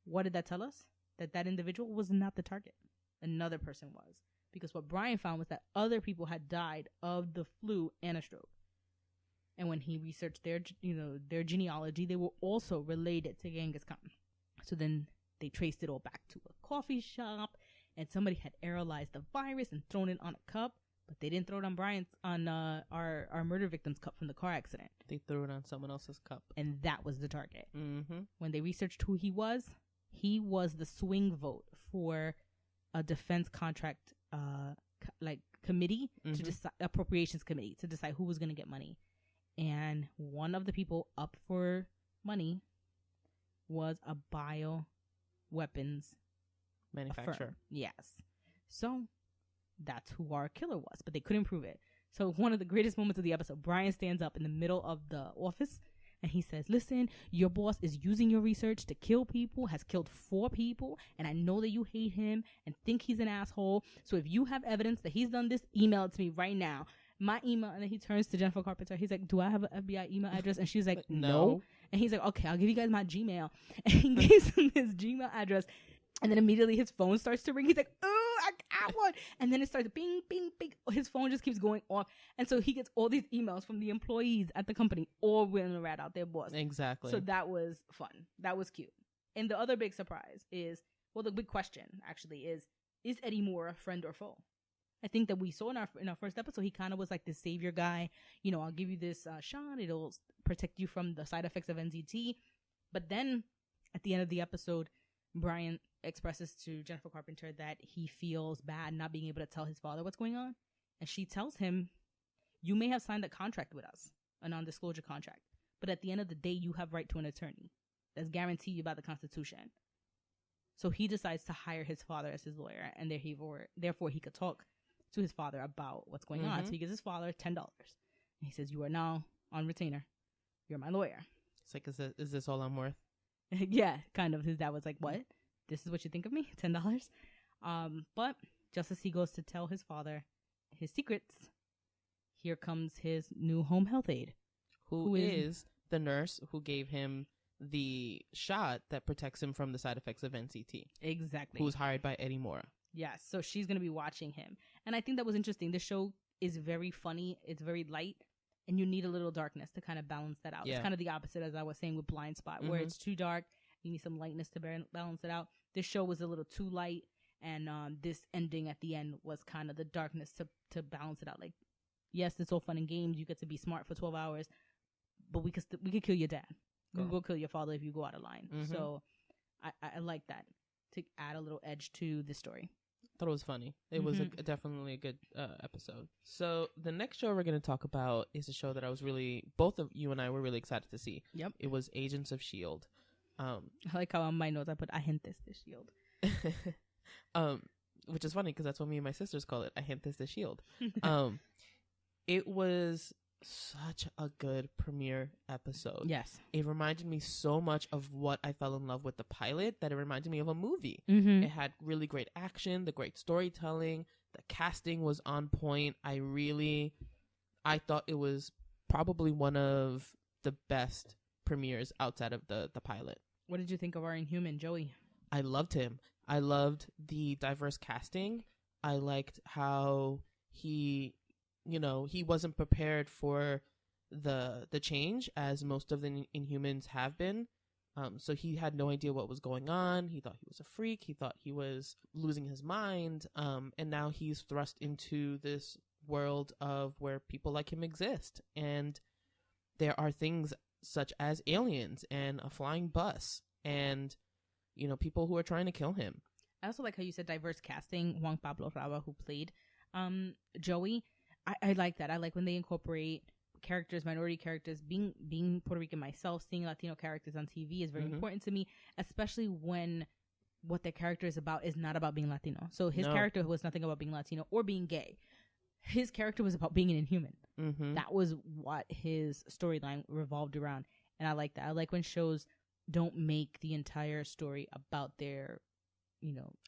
what did that tell us? That individual was not the target. Another person was. Because what Brian found was that other people had died of the flu and a stroke. And when he researched their genealogy, they were also related to Genghis Khan. So then they traced it all back to a coffee shop, and somebody had aerolized the virus and thrown it on a cup, but they didn't throw it on our murder victim's cup from the car accident. They threw it on someone else's cup. And that was the target. When they researched who he was the swing vote for a defense contract committee to Mhm. decide, appropriations committee, to decide who was going to get money. And one of the people up for money was a bioweapons Manufacturer. firm. Yes. So that's who our killer was, but they couldn't prove it. So one of the greatest moments of the episode, Brian stands up in the middle of the office and he says, listen, your boss is using your research to kill people, has killed 4 people, and I know that you hate him and think he's an asshole. So if you have evidence that he's done this, email it to me right now. My email. And then he turns to Jennifer Carpenter. He's like, do I have an FBI email address? And she's like, no. And he's like, okay, I'll give you guys my Gmail. And he gives him his Gmail address. And then immediately his phone starts to ring. He's like, oh, I got one. And then it starts bing, bing, bing. His phone just keeps going off. And so he gets all these emails from the employees at the company, all willing to rat out their boss. Exactly. So that was fun. That was cute. And the other big surprise is, well, the big question actually is Eddie Moore a friend or foe? I think that we saw in our first episode, he kind of was like the savior guy. You know, I'll give you this shot. It'll protect you from the side effects of NZT. But then at the end of the episode, Brian expresses to Jennifer Carpenter that he feels bad not being able to tell his father what's going on. And she tells him, you may have signed a contract with us, a non-disclosure contract, but at the end of the day, you have right to an attorney. That's guaranteed by the Constitution. So he decides to hire his father as his lawyer, and therefore he could talk to his father about what's going on. So he gives his father $10. And he says, you are now on retainer. You're my lawyer. It's like, is this all I'm worth? Yeah, kind of. His dad was like, what? This is what you think of me? $10? But just as he goes to tell his father his secrets, here comes his new home health aide. Who is the nurse who gave him the shot that protects him from the side effects of NCT. Exactly. Who's hired by Eddie Moore. Yes, so she's going to be watching him. And I think that was interesting. The show is very funny. It's very light. And you need a little darkness to kind of balance that out. Yeah. It's kind of the opposite, as I was saying, with Blindspot, where it's too dark. You need some lightness to balance it out. This show was a little too light. And this ending at the end was kind of the darkness to balance it out. Like, yes, it's all fun and games. You get to be smart for 12 hours. But we could kill your dad. We can go kill your father if you go out of line. So I like that, to add a little edge to the story. Thought it was funny. It was definitely a good episode. So the next show we're going to talk about is a show that both of you and I were really excited to see. Yep. It was Agents of S.H.I.E.L.D. I like how on my notes I put Agentes de S.H.I.E.L.D. Which is funny because that's what me and my sisters call it, Agentes de S.H.I.E.L.D. It was such a good premiere episode. Yes. It reminded me so much of what I fell in love with the pilot that it reminded me of a movie. It had really great action, the great storytelling, the casting was on point. I thought it was probably one of the best premieres outside of the pilot. What did you think of our Inhuman, Joey? I loved him. I loved the diverse casting. I liked how he wasn't prepared for the change, as most of the Inhumans have been. So he had no idea what was going on. He thought he was a freak. He thought he was losing his mind. And now he's thrust into this world of where people like him exist. And there are things such as aliens and a flying bus and, people who are trying to kill him. I also like how you said diverse casting. Juan Pablo Raba, who played Joey. I like that. I like when they incorporate characters, minority characters. Being Puerto Rican myself, seeing Latino characters on TV is very important to me, especially when what their character is about is not about being Latino. So his character was nothing about being Latino or being gay. His character was about being an Inhuman. That was what his storyline revolved around. And I like that. I like when shows don't make the entire story about their,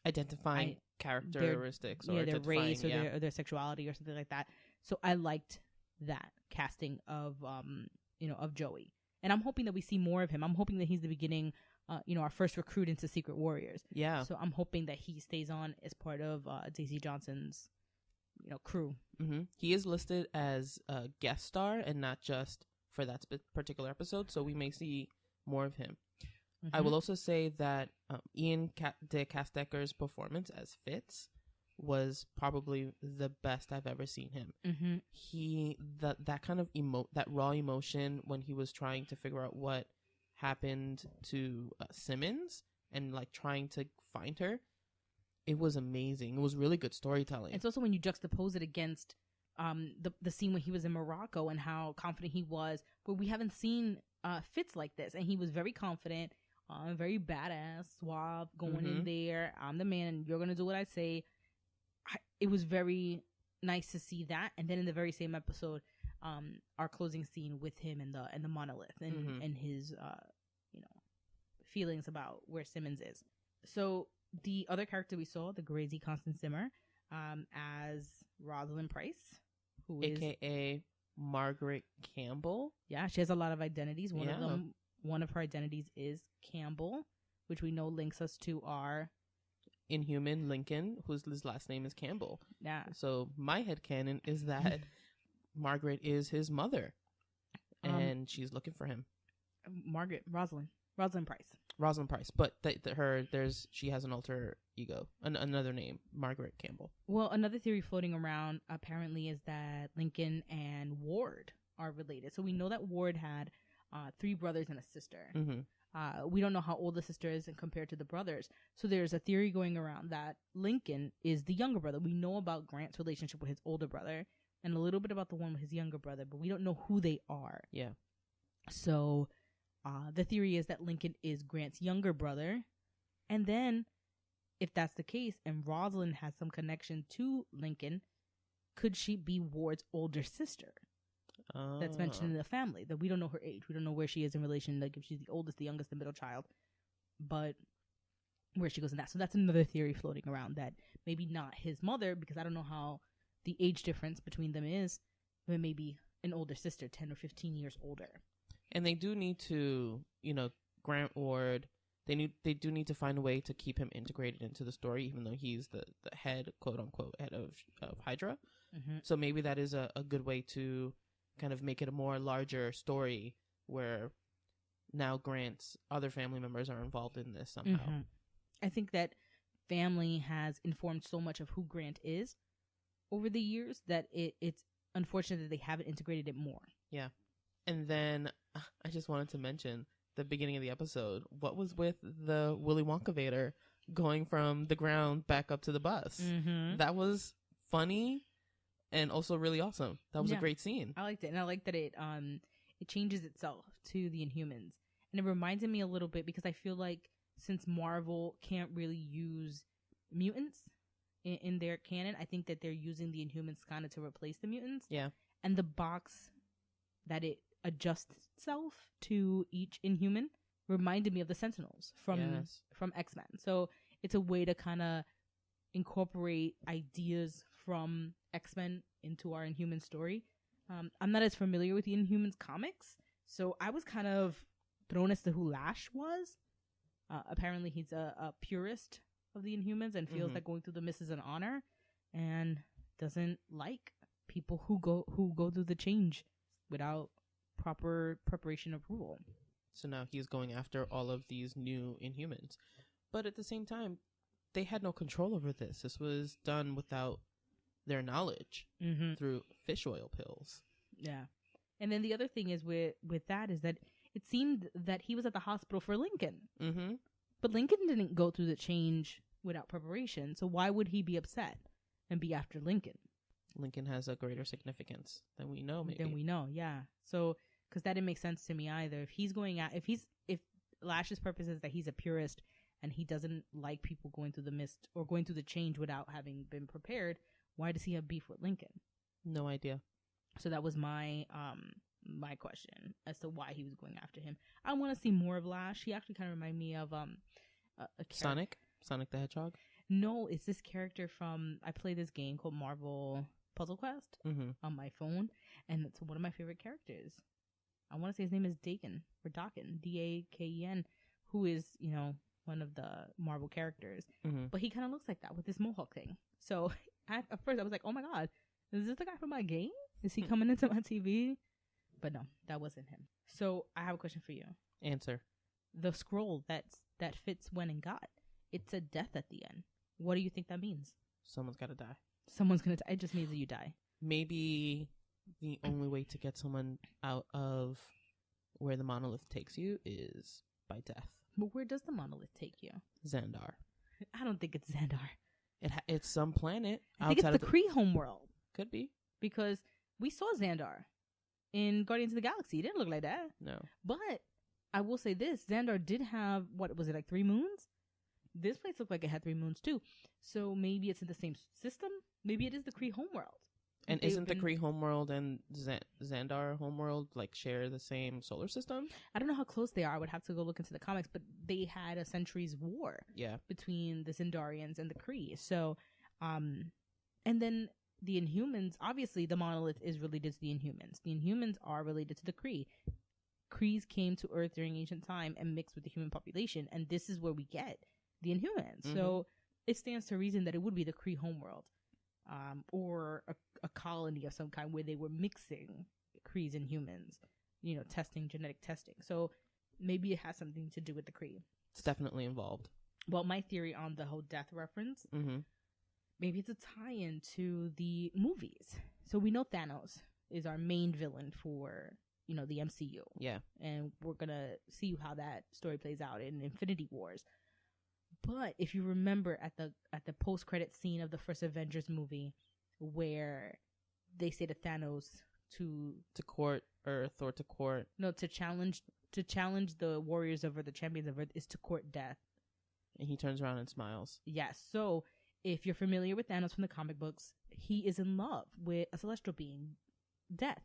identifying characteristics or their race or their sexuality or something like that. So I liked that casting of of Joey, and I'm hoping that we see more of him. I'm hoping that he's the beginning, our first recruit into Secret Warriors. Yeah. So I'm hoping that he stays on as part of Daisy Johnson's, crew. He is listed as a guest star and not just for that particular episode. So we may see more of him. I will also say that Ian de Castecker's performance as Fitz was probably the best I've ever seen him. He that kind of that raw emotion when he was trying to figure out what happened to Simmons and like trying to find her. It was amazing. It was really good storytelling. It's also when you juxtapose it against the scene when he was in Morocco and how confident he was, but we haven't seen Fitz like this, and he was very confident, very badass, suave, going in there. I'm the man, and you're gonna do what I say. It was very nice to see that, and then in the very same episode, our closing scene with him and the monolith and his feelings about where Simmons is. So the other character we saw, the crazy Constance Zimmer, as Rosalind Price, who is AKA Margaret Campbell. Yeah, she has a lot of identities. One of her identities is Campbell, which we know links us to our Inhuman Lincoln, whose last name is Campbell. Yeah. So my headcanon is that Margaret is his mother, and she's looking for him. Rosalind Price. Rosalind Price, but she has an alter ego, another name, Margaret Campbell. Well, another theory floating around apparently is that Lincoln and Ward are related. So we know that Ward had 3 brothers and a sister. We don't know how old the sister is compared to the brothers. So there's a theory going around that Lincoln is the younger brother. We know about Grant's relationship with his older brother and a little bit about the one with his younger brother, but we don't know who they are. Yeah. So the theory is that Lincoln is Grant's younger brother. And then, if that's the case, and Rosalind has some connection to Lincoln, could she be Ward's older sister? That's mentioned in the family. That we don't know her age. We don't know where she is in relation, like if she's the oldest, the youngest, the middle child. But where she goes in that. So that's another theory floating around, that maybe not his mother, because I don't know how the age difference between them is, but maybe an older sister, 10 or 15 years older. And they do need to, Grant Ward, they do need to find a way to keep him integrated into the story, even though he's the head, quote unquote, head of Hydra. So maybe that is a good way to kind of make it a more larger story where now Grant's other family members are involved in this somehow. I think that family has informed so much of who Grant is over the years that it's unfortunate that they haven't integrated it more. Yeah. And then I just wanted to mention the beginning of the episode. What was with the Willy Wonka Vader going from the ground back up to the bus? That was funny and also really awesome. That was a great scene. I liked it. And I like that it changes itself to the Inhumans. And it reminded me a little bit, because I feel like since Marvel can't really use mutants in their canon, I think that they're using the Inhumans kind of to replace the mutants. Yeah. And the box that it adjusts itself to each Inhuman reminded me of the Sentinels from X-Men. So it's a way to kind of incorporate ideas from X-Men into our Inhuman story. I'm not as familiar with the Inhumans comics, so I was kind of thrown as to who Lash was. Apparently he's a purist of the Inhumans and feels that going through the mist is an honor, and doesn't like people who go through the change without proper preparation approval. So now he's going after all of these new Inhumans. But at the same time, they had no control over this. This was done without their knowledge through fish oil pills. Yeah. And then the other thing is with that is that it seemed that he was at the hospital for Lincoln. But Lincoln didn't go through the change without preparation. So why would he be upset and be after Lincoln? Lincoln has a greater significance than we know, maybe. Yeah. So, because that didn't make sense to me either. If Lash's purpose is that he's a purist and he doesn't like people going through the mist or going through the change without having been prepared, why does he have beef with Lincoln? No idea. So that was my my question as to why he was going after him. I want to see more of Lash. He actually kind of reminded me of a Sonic the Hedgehog. No, it's this character from, I play this game called Marvel Puzzle Quest on my phone, and it's one of my favorite characters. I want to say his name is Daken, Daken, who is, one of the Marvel characters. But he kind of looks like that with this mohawk thing. So at first I was like, oh my god, is this the guy from my game? Is he coming into my TV? But no, that wasn't him. So I have a question for you. Answer. The scroll that Fitz went and got, it's a death at the end. What do you think that means? Someone's got to die. Someone's going to die. It just means that you die. Maybe the only way to get someone out of where the monolith takes you is by death. But where does the monolith take you? Xandar. I don't think it's Xandar. It's some planet. I think it's outside the of Kree homeworld Could be. because we saw Xandar in Guardians of the Galaxy. It didn't look like that. No. But I will say this: Xandar did have, what was it, like 3 moons? This place looked like it had 3 moons too. So maybe it's in the same system. Maybe it is the Kree homeworld. And isn't the Kree homeworld and Xandar homeworld like share the same solar system? I don't know how close they are. I would have to go look into the comics, but they had a centuries war between the Xandarians and the Kree. So, and then the Inhumans, obviously the monolith is related to the Inhumans. The Inhumans are related to the Kree. Krees came to Earth during ancient time and mixed with the human population, and this is where we get the Inhumans. Mm-hmm. So it stands to reason that it would be the Kree homeworld, or a colony of some kind where they were mixing Krees and humans, genetic testing. So maybe it has something to do with the Kree. It's definitely involved. Well, my theory on the whole death reference, maybe it's a tie-in to the movies. So we know Thanos is our main villain for the MCU. Yeah. And we're going to see how that story plays out in Infinity Wars. But if you remember at the post-credit scene of the first Avengers movie where they say to Thanos to court, or Thor to court. No, to challenge the warriors over the champions of Earth is to court death. And he turns around and smiles. Yes. So if you're familiar with Thanos from the comic books, he is in love with a celestial being, Death.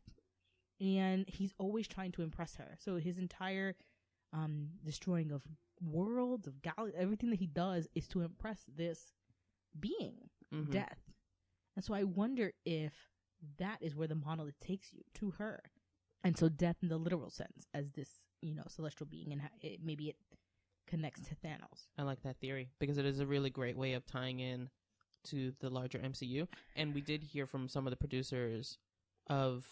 And he's always trying to impress her. So his entire destroying of worlds, of galaxies, everything that he does is to impress this being, Death. And so I wonder if that is where the monolith takes you, to her. And so Death in the literal sense as this, celestial being, and maybe it connects to Thanos. I like that theory because it is a really great way of tying in to the larger MCU. And we did hear from some of the producers of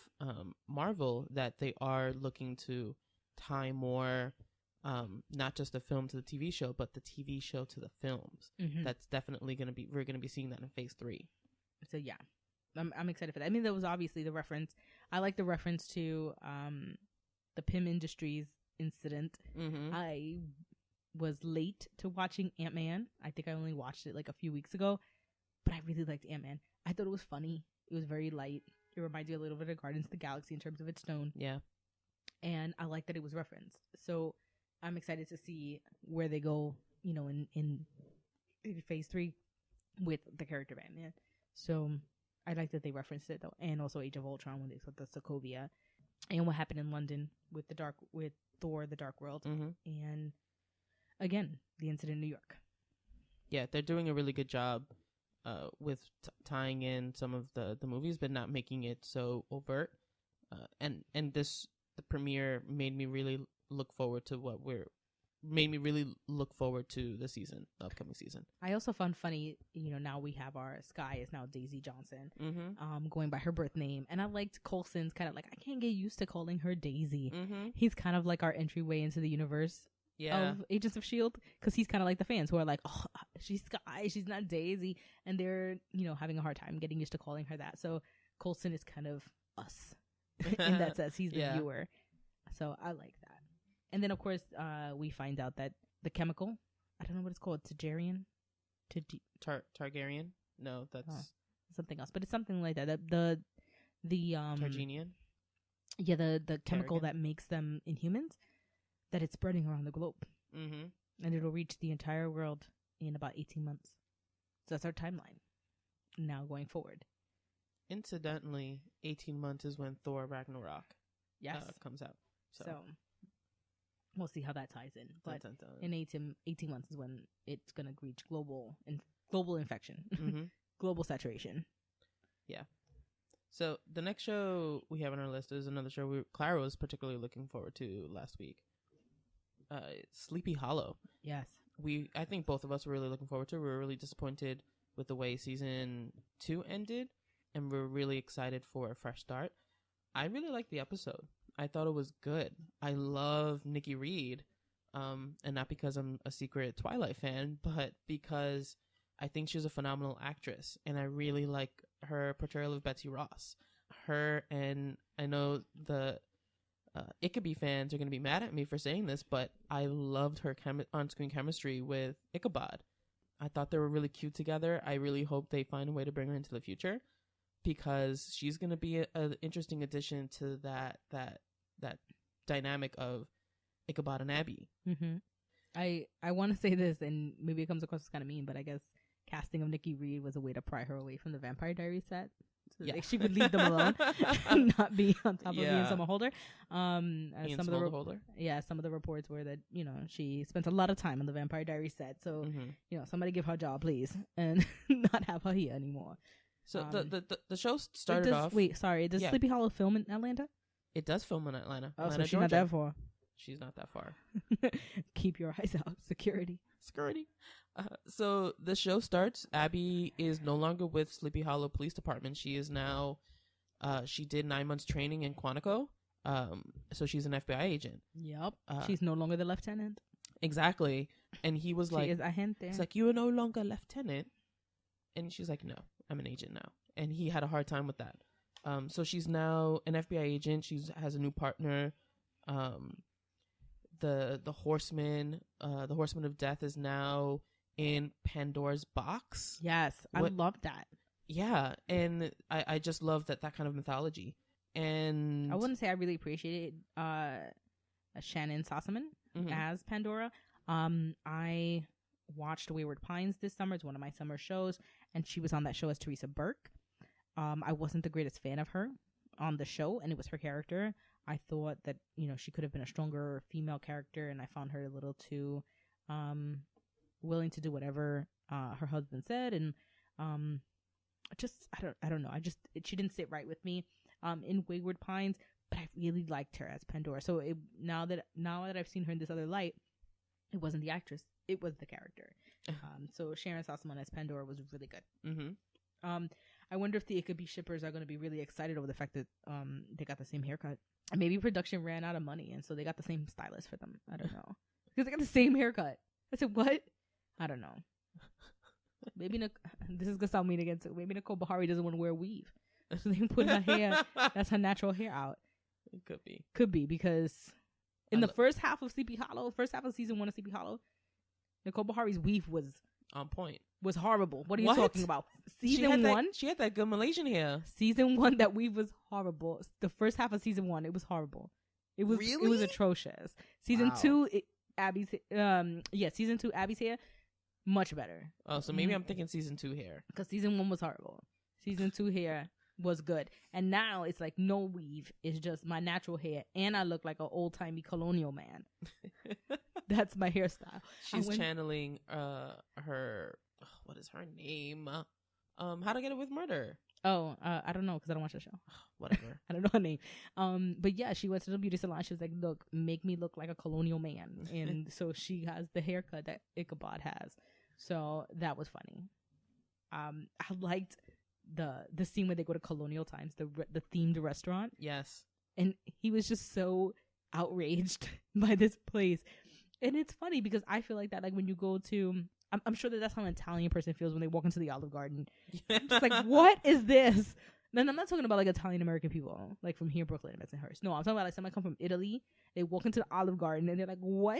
Marvel that they are looking to tie more, not just the film to the TV show, but the TV show to the films. That's definitely we're going to be seeing that in phase 3. So yeah, I'm excited for that. I mean, that was obviously the reference. I like the reference to the Pym Industries incident. I was late to watching Ant-Man. I think I only watched it like a few weeks ago, but I really liked Ant-Man. I thought it was funny. It was very light. It reminds you a little bit of Guardians of the Galaxy in terms of its tone. Yeah. And I like that it was referenced. So I'm excited to see where they go, in phase 3 with the character of Ant-Man. So I like that they referenced it though. And also Age of Ultron when they saw the Sokovia. And what happened in London with Thor, the Dark World. And again, the incident in New York. Yeah, they're doing a really good job with tying in some of the movies, but not making it so overt. And the premiere made me really look forward to the season, the upcoming season. I also found funny, now we have our Skye is now Daisy Johnson, going by her birth name. And I liked Coulson's kind of like, I can't get used to calling her Daisy. He's kind of like our entryway into the universe of Agents of S.H.I.E.L.D. because he's kind of like the fans who are like, oh, she's Skye, she's not Daisy. And they're, having a hard time getting used to calling her that. So Coulson is kind of us in that sense. He's the viewer. So I like that. And then, of course, we find out that the chemical, I don't know what it's called, Targaryen? Targaryen? No, that's something else. But it's something like that. The Targaryen? Yeah, the chemical that makes them Inhumans, that it's spreading around the globe. And it'll reach the entire world in about 18 months. So that's our timeline now going forward. Incidentally, 18 months is when Thor Ragnarok comes out. So we'll see how that ties in. But in 18 months is when it's going to reach global infection, global saturation. Yeah. So the next show we have on our list is another show Clara was particularly looking forward to last week. Sleepy Hollow. Yes. I think both of us were really looking forward to it. We were really disappointed with the way season 2 ended, and we're really excited for a fresh start. I really liked the episode. I thought it was good. I love Nikki Reed, and not because I'm a secret Twilight fan, but because I think she's a phenomenal actress, and I really like her portrayal of Betsy Ross. Her, and I know the Ichabod fans are going to be mad at me for saying this, but I loved her on-screen chemistry with Ichabod. I thought they were really cute together. I really hope they find a way to bring her into the future, because she's going to be an interesting addition to that dynamic of Ichabod and Abby. Mm-hmm. I want to say this, and maybe it comes across as kind of mean, but I guess casting of Nikki Reed was a way to pry her away from the Vampire Diaries set. So Yeah. she would leave them alone and not be on top of Ian Somerhalder. Ian Somerhalder? Some of the reports were that, she spent a lot of time on the Vampire Diaries set. So, somebody give her a job, please, and not have her here anymore. So the show started off... Wait, sorry. Does Sleepy Hollow film in Atlanta? It does film in Atlanta. Oh, Atlanta, so she's not that far. She's not that far. Keep your eyes out. Security. So the show starts. Abby is no longer with Sleepy Hollow Police Department. She is now... she did 9 months training in Quantico. So she's an FBI agent. Yep. She's no longer the lieutenant. Exactly. And he was like... She is agente. It's like, you are no longer lieutenant. And she's like, no, I'm an agent now. And he had a hard time with that. So she's now an FBI agent. She has a new partner. The Horseman of Death is now in Pandora's box. Yes, I love that. Yeah, and I just love that kind of mythology. And I wouldn't say I really appreciated Shannon Sossaman as Pandora. I watched Wayward Pines this summer. It's one of my summer shows, and she was on that show as Teresa Burke. I wasn't the greatest fan of her on the show, and it was her character. I thought that, she could have been a stronger female character, and I found her a little too willing to do whatever her husband said, and I don't know. She didn't sit right with me in Wayward Pines, but I really liked her as Pandora. So now that I've seen her in this other light, it wasn't the actress, it was the character. So Sharon Sossaman as Pandora was really good. Mm-hmm. I wonder if the It Could Be shippers are going to be really excited over the fact that they got the same haircut. Maybe production ran out of money, and so they got the same stylist for them. I don't know. Because they got the same haircut. I said, what? I don't know. Maybe this is going to sound mean again. So maybe Nicole Bahari doesn't want to wear a weave. So they can put her hair, that's her natural hair out. It could be. Could be, because in the first half of Sleepy Hollow, first half of season 1 of Sleepy Hollow, Nicole Bahari's weave was on point. Was horrible. What are you talking about? Season 1? She had that good Malaysian hair. Season 1, that weave was horrible. The first half of season 1, it was horrible. It was really? It was atrocious. Season 2, season 2, Abby's hair, much better. Oh, so maybe I'm thinking season 2 hair. Because season 1 was horrible. Season 2 hair was good. And now it's like no weave. It's just my natural hair. And I look like an old-timey colonial man. That's my hairstyle. She's channeling her... what is her name? How to Get Away with Murder. Oh, I don't know, because I don't watch the show. Whatever. I don't know her name. But yeah, she went to the beauty salon. She was like, look, make me look like a colonial man. And so she has the haircut that Ichabod has. So that was funny. I liked the scene where they go to Colonial Times, the themed restaurant. Yes. And he was just so outraged by this place. And it's funny because I feel like that, like when you go to... I'm sure that's how an Italian person feels when they walk into the Olive Garden. Just like, what is this? And I'm not talking about like Italian American people, like from here, Brooklyn, Bensonhurst. No, I'm talking about like somebody come from Italy. They walk into the Olive Garden and they're like, what?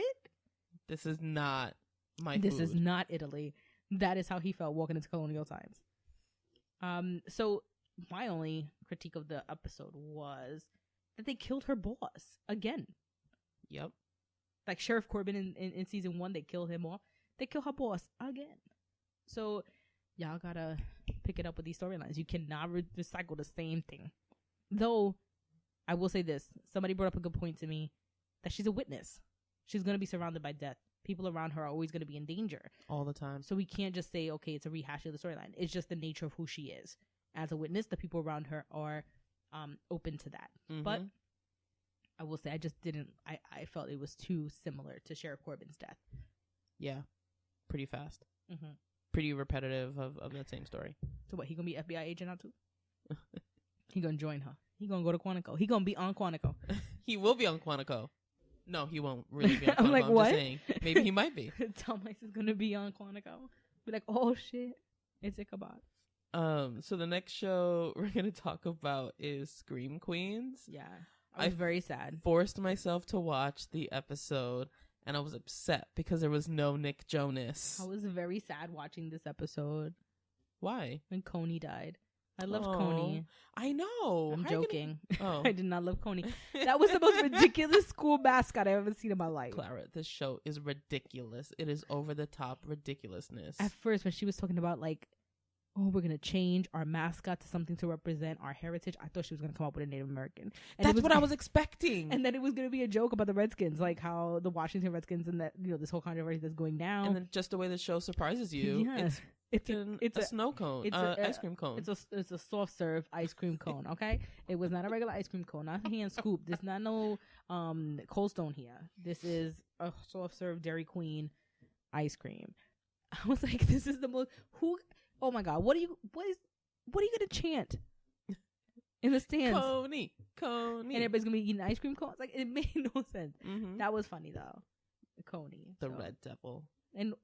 This is not my This food. is not Italy. That is how he felt walking into Colonial Times. So my only critique of the episode was that they killed her boss again. Yep. Like Sheriff Corbin in season 1, they killed him off. They kill her boss again. So y'all gotta pick it up with these storylines. You cannot recycle the same thing. Though, I will say this. Somebody brought up a good point to me, that she's a witness. She's going to be surrounded by death. People around her are always going to be in danger. All the time. So we can't just say, okay, it's a rehash of the storyline. It's just the nature of who she is. As a witness, the people around her are open to that. Mm-hmm. But I will say, I felt it was too similar to Sheriff Corbin's death. Yeah. Pretty fast. Mm-hmm. Pretty repetitive of that same story. So what, he gonna be FBI agent now too? He gonna join her. He gonna go to Quantico. He gonna be on Quantico. He will be on Quantico. No, he won't really be on Quantico. I'm like, what? Just saying. Maybe he might be. Thomas is gonna be on Quantico. Be like, oh shit, it's Ichabod. So the next show we're gonna talk about is Scream Queens. Yeah. I was very sad. Forced myself to watch the episode, and I was upset because there was no Nick Jonas. I was very sad watching this episode Why? when Coney died. I loved Coney. I know. I'm How are you joking. Oh. I did not love Coney. That was the most ridiculous school mascot I've ever seen in my life. Clara, this show is ridiculous. It is over the top ridiculousness. At first, when she was talking about like, oh, we're gonna change our mascot to something to represent our heritage, I thought she was gonna come up with a Native American. And That's what I was expecting. And then it was gonna be a joke about the Redskins, like how the Washington Redskins and that, you know, this whole controversy that's going down. And then just the way the show surprises you. Yeah. It's a snow cone. It's ice cream cone. It's a soft serve ice cream cone. Okay, it was not a regular ice cream cone, not hand scoop. There's not no Cold Stone here. This is a soft serve Dairy Queen ice cream. I was like, this is the most oh my god, what are you gonna chant in the stands? Coney. And everybody's gonna be eating ice cream cones. Like, it made no sense. Mm-hmm. That was funny though. Coney, the Red Devil. And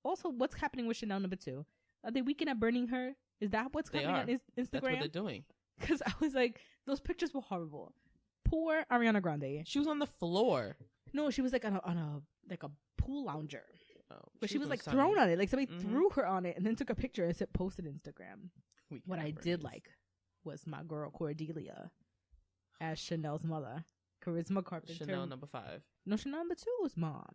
also, what's happening with Chanel #2? Are they weekend at burning her? Is that what's coming on Instagram? That's what they're doing. Because I was like, those pictures were horrible. Poor Ariana Grande. She was on the floor. No, she was like on a pool lounger. Oh, but she was like thrown on it. Like somebody threw her on it and then took a picture and posted Instagram. What I did like was my girl Cordelia as Chanel's mother. Charisma Carpenter. Chanel #5. No, Chanel #2 was mom.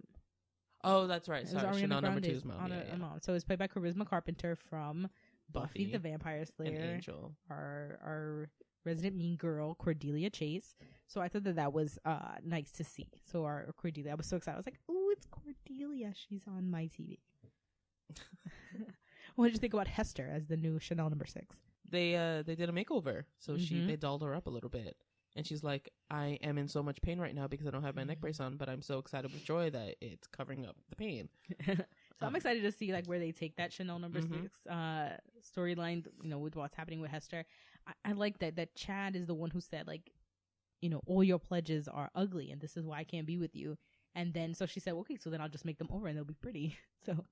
Oh, that's right. Sorry, Chanel Grande's #2's mom. Mom. So it's played by Charisma Carpenter from Buffy the Vampire Slayer. And Angel. Our resident mean girl, Cordelia Chase. So I thought that was nice to see. So our Cordelia, I was so excited. I was like, "Ooh, it's Cordelia. She's on my TV." What did you think about Hester as the new Chanel #6? They did a makeover, so they dolled her up a little bit. And she's like, I am in so much pain right now because I don't have my neck brace on, but I'm so excited with joy that it's covering up the pain. So I'm excited to see like where they take that Chanel #6 storyline, you know, with what's happening with Hester. I like that Chad is the one who said, like, you know, all your pledges are ugly and this is why I can't be with you. And then so she said, okay, so then I'll just make them over and they'll be pretty. So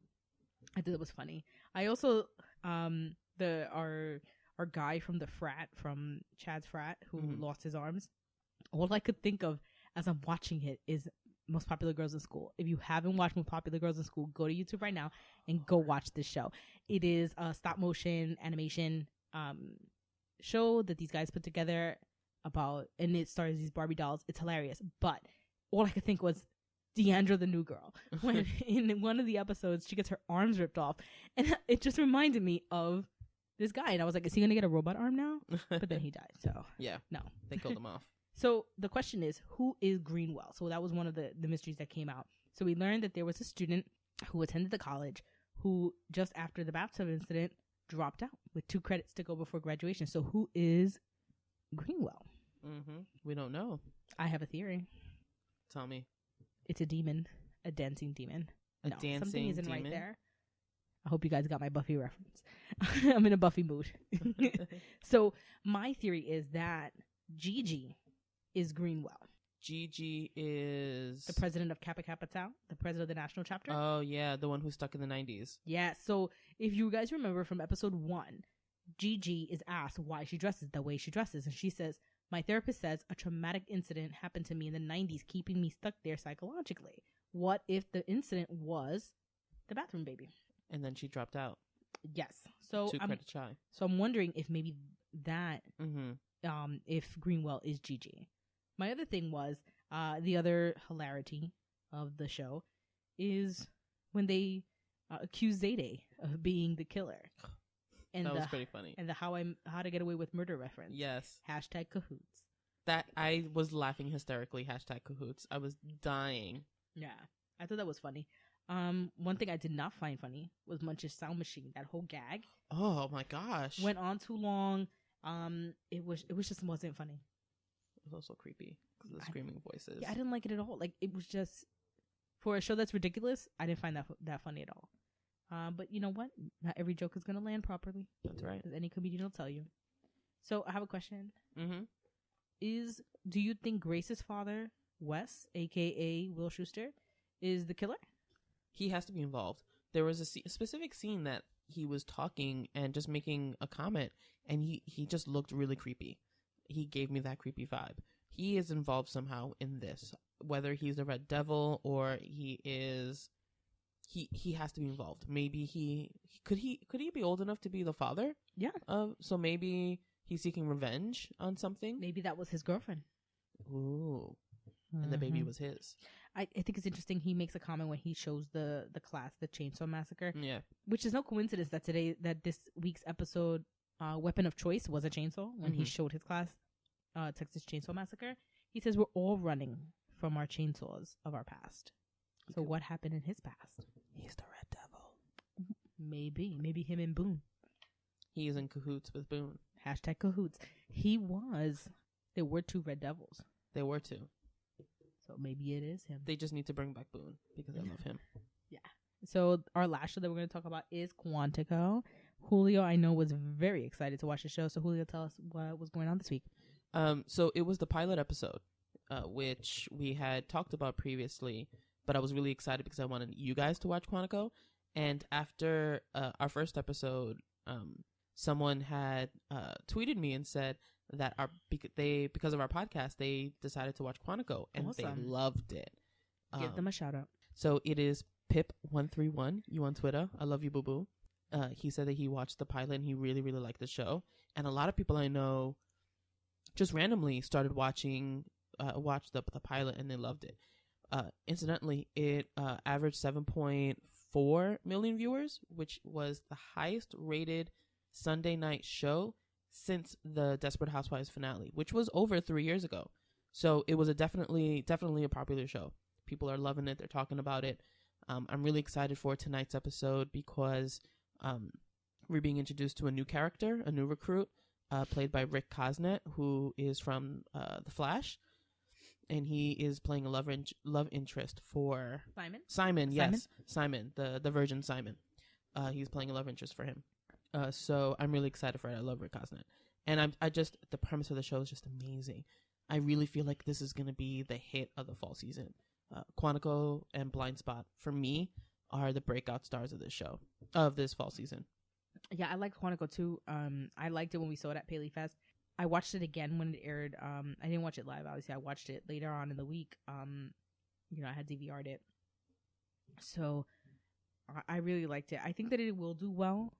I thought it was funny. I also our guy from the frat, from Chad's frat, who lost his arms, all I could think of as I'm watching it is Most Popular Girls in School. If you haven't watched Most Popular Girls in School, go to YouTube right now and go watch this show. It is a stop motion animation show that these guys put together and it stars these Barbie dolls. It's hilarious. But all I could think was Deandra, the new girl, when in one of the episodes she gets her arms ripped off, and it just reminded me of this guy, and I was like, is he gonna get a robot arm now? But then he died, so yeah, no, they killed him off. So the question is, who is Greenwell? So that was one of the mysteries that came out. So we learned that there was a student who attended the college who just after the bathtub incident dropped out with 2 credits to go before graduation. So who is Greenwell? We don't know. I have a theory. Tell me. It's a demon, a dancing demon. Dancing something isn't demon? right there. I hope you guys got my Buffy reference. I'm in a Buffy mood. So my theory is that Gigi is Greenwell. Gigi is the president of Kappa Kappa Tau, the president of the national chapter. Oh yeah, the one who's stuck in the 90s. Yeah. So if you guys remember from episode 1, Gigi is asked why she dresses the way she dresses, and she says, "My therapist says a traumatic incident happened to me in the 90s, keeping me stuck there psychologically. What if the incident was the bathroom baby?" And then she dropped out. Yes. So 2 credits shy. So I'm wondering if maybe that, if Greenwell is Gigi. My other thing was, the other hilarity of the show is when they accuse Zayday of being the killer. And that was pretty funny. And the How to Get Away with Murder reference. Yes. #cahoots. That I was laughing hysterically. #cahoots. I was dying. Yeah. I thought that was funny. One thing I did not find funny was Munch's sound machine. That whole gag. Oh my gosh. Went on too long. It just wasn't funny. It was also creepy because of the screaming voices. Yeah, I didn't like it at all. Like, it was just, for a show that's ridiculous, I didn't find that funny at all. But you know what? Not every joke is gonna land properly. That's right. As any comedian will tell you. So I have a question. Mm-hmm. Do you think Grace's father, Wes, aka Will Schuester, is the killer? He has to be involved. There was a specific scene that he was talking and just making a comment, and he just looked really creepy. He gave me that creepy vibe. he is involved somehow in this. Whether he's a Red Devil or he is, he has to be involved. Maybe he could be old enough to be the father? Yeah. So maybe he's seeking revenge on something. Maybe that was his girlfriend. Ooh. And the baby was his. I think it's interesting. He makes a comment when he shows the class, the Chainsaw Massacre. Yeah. Which is no coincidence that this week's episode, weapon of choice was a chainsaw when he showed his class, Texas Chainsaw Massacre. He says we're all running from our chainsaws of our past. So what happened in his past? He's the Red Devil. Maybe him and Boone. He is in cahoots with Boone. Hashtag cahoots. There were 2 Red Devils. There were 2. So maybe it is him. They just need to bring back Boone because I love him. Yeah. So our last show that we're going to talk about is Quantico. Julio, I know, was very excited to watch the show. So Julio, tell us what was going on this week. So it was the pilot episode, which we had talked about previously, but I was really excited because I wanted you guys to watch Quantico. And after our first episode, someone had tweeted me and said that because of our podcast, they decided to watch Quantico and Awesome. they loved it. Give them a shout out. So it is Pip131, you on Twitter. I love you, boo boo. He said that he watched the pilot and he really, really liked the show. And a lot of people I know just randomly started watching the pilot and they loved it. Incidentally, it averaged 7.4 million viewers, which was the highest rated Sunday night show since the Desperate Housewives finale, which was over 3 years ago. So it was definitely a popular show. People are loving it. They're talking about it. I'm really excited for tonight's episode because we're being introduced to a new character, a new recruit, played by Rick Cosnett, who is from The Flash. And he is playing a love interest for Simon, yes. Simon, the Virgin Simon. He's playing a love interest for him. So I'm really excited for it. I love Rick Cosnett. And the premise of the show is just amazing. I really feel like this is going to be the hit of the fall season. Quantico and Blindspot, for me, are the breakout stars of this fall season. Yeah, I liked Quantico too. I liked it when we saw it at Paley Fest. I watched it again when it aired. I didn't watch it live, obviously. I watched it later on in the week. I had DVR'd it. So I really liked it. I think that it will do well.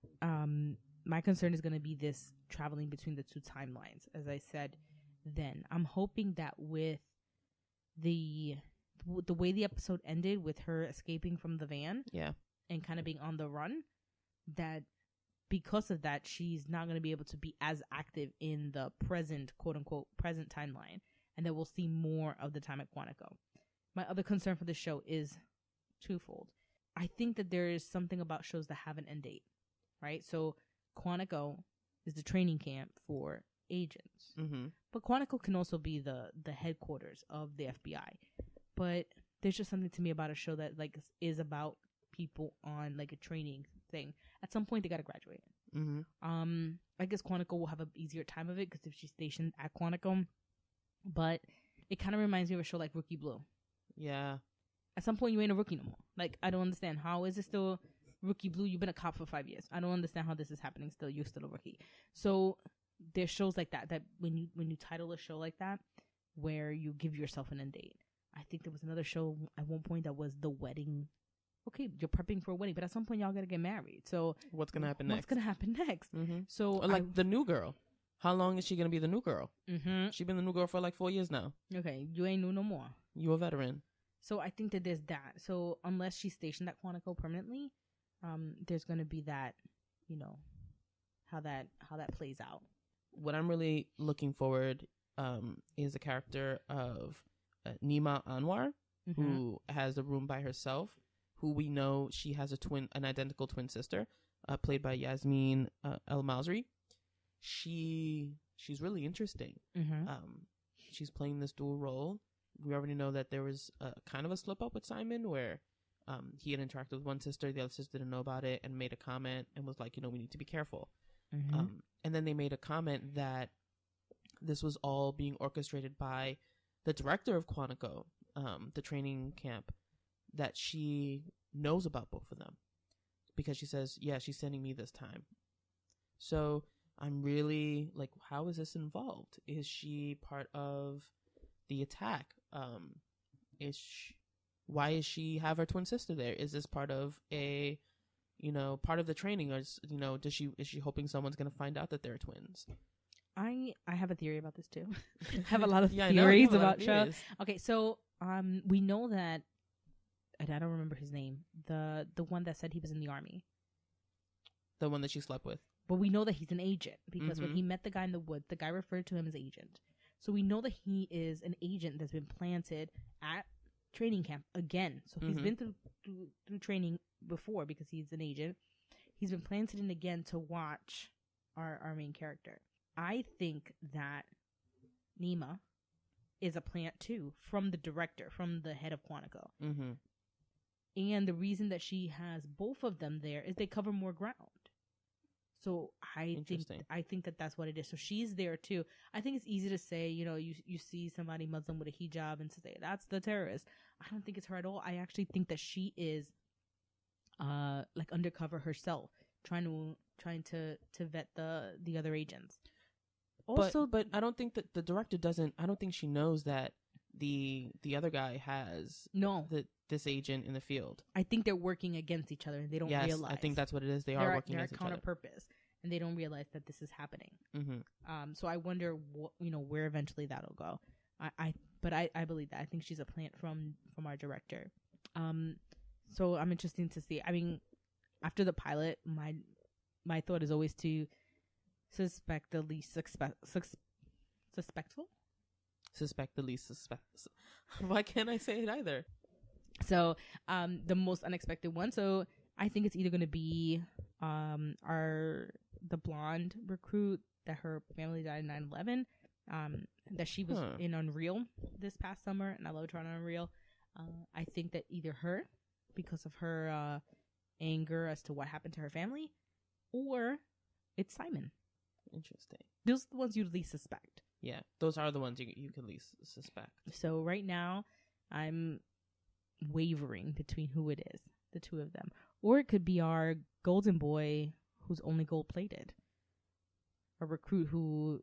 My concern is going to be this traveling between the 2 timelines. As I said then, I'm hoping that with the way the episode ended, with her escaping from the van, and kind of being on the run, that because of that, she's not going to be able to be as active in the present, quote unquote, present timeline, and that we'll see more of the time at Quantico. My other concern for the show is twofold. I think that there is something about shows that have an end date, right? So Quantico is the training camp for agents, but Quantico can also be the headquarters of the FBI. But there's just something to me about a show that is about people on a training thing. At some point, they got to graduate. I guess Quantico will have an easier time of it because if she's stationed at Quantico, but it kind of reminds me of a show like Rookie Blue. Yeah. At some point, you ain't a rookie no more. I don't understand. How is it still Rookie Blue? You've been a cop for 5 years. I don't understand how this is happening still. You're still a rookie. So there's shows like that when you title a show like that, where you give yourself an end date. I think there was another show at one point that was The Wedding. Okay, you're prepping for a wedding, but at some point y'all gotta get married. So what's gonna happen next? What's gonna happen next? So or the new girl. How long is she gonna be the new girl? She's been the new girl for 4 years now. Okay, you ain't new no more. You a veteran. So I think that there's that. So unless she's stationed at Quantico permanently, there's gonna be that, how that plays out. What I'm really looking forward is the character of Nima Anwar, who has a room by herself, who we know she has an identical twin sister, played by Yasmin El Masri. She's really interesting. She's playing this dual role. We already know that there was kind of a slip up with Simon where he had interacted with one sister, the other sister didn't know about it and made a comment and was like, we need to be careful. And then they made a comment that this was all being orchestrated by the director of Quantico, the training camp, that she knows about both of them because she says, she's sending me this time. So I'm really how is this involved? Is she part of the attack? Why is she have her twin sister there? Is this part of a, part of the training, or is she hoping someone's gonna find out that they're twins? I have a theory about this too. I have a lot of Yeah, theories about show. Okay, so we know that, and I don't remember his name, the one that said he was in the army, the one that she slept with. But we know that he's an agent because when he met the guy in the woods, the guy referred to him as agent. So we know that he is an agent that's been planted at training camp again. So he's been through training before because he's an agent. He's been planted in again to watch our main character. I think that Nima is a plant too, from the director, from the head of Quantico. Mm-hmm. And the reason that she has both of them there is they cover more ground. So I think that that's what it is. So she's there too. I think it's easy to say, you see somebody Muslim with a hijab and to say that's the terrorist. I don't think it's her at all. I actually think that she is like undercover herself, trying to vet the other agents. Also, but I don't think that the director doesn't. I don't think she knows that the other guy has this agent in the field. I think they're working against each other and they don't realize. I think that's what it is. They're working against each other. They're counter purpose and they don't realize that this is happening. Mm-hmm. So I wonder where eventually that'll go. But I believe that. I think she's a plant from our director. So I'm interested to see. I mean, after the pilot, my thought is always to suspect the least suspectful. Suspect the least suspect. Why can't I say it either? So the most unexpected one. So I think it's either going to be the blonde recruit that her family died in 9/11. That she was in Unreal this past summer, and I loved her on Unreal. I think that either her, because of her anger as to what happened to her family, or it's Simon. Interesting. Those are the ones you least suspect. Yeah, those are the ones you can least suspect. So right now, I'm wavering between who it is, the two of them. Or it could be our golden boy who's only gold-plated. A recruit who,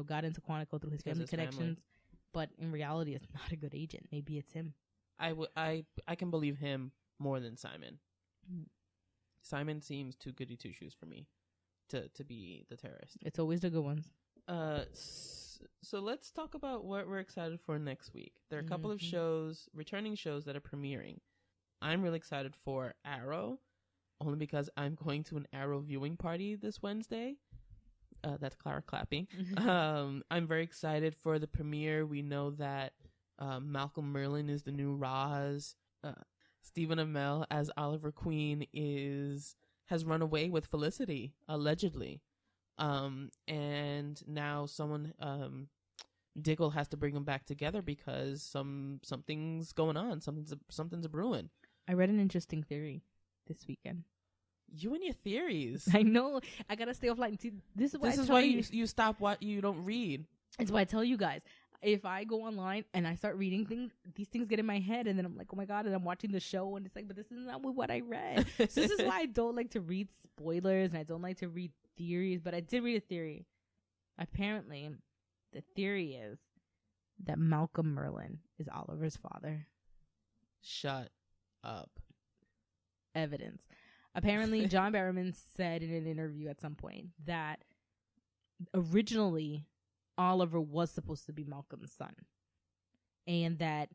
got into Quantico through his family connections, but in reality is not a good agent. Maybe it's him. I can believe him more than Simon. Simon seems too goody two-shoes for me to be the terrorist. It's always the good ones. So let's talk about what we're excited for next week. There are a couple of returning shows that are premiering. I'm really excited for Arrow, only because I'm going to an Arrow viewing party this Wednesday. That's Clara clapping. I'm very excited for the premiere. We know that Malcolm Merlyn is the new Roz. Stephen Amell as Oliver Queen has run away with Felicity, allegedly. And now someone, Diggle has to bring them back together because something's going on. Something's a brewing. I read an interesting theory this weekend. You and your theories. I know. I gotta stay offline. See, this is why you stop what you don't read. It's why I tell you guys. If I go online and I start reading things, these things get in my head, and then I'm like, oh my god, and I'm watching the show, and it's like, but this is not what I read. So this is why I don't like to read spoilers, and I don't like to read theories, but I did read a theory. Apparently, the theory is that Malcolm Merlyn is Oliver's father. Shut up. Evidence. Apparently, John Barrowman said in an interview at some point that originally Oliver was supposed to be Malcolm's son. And that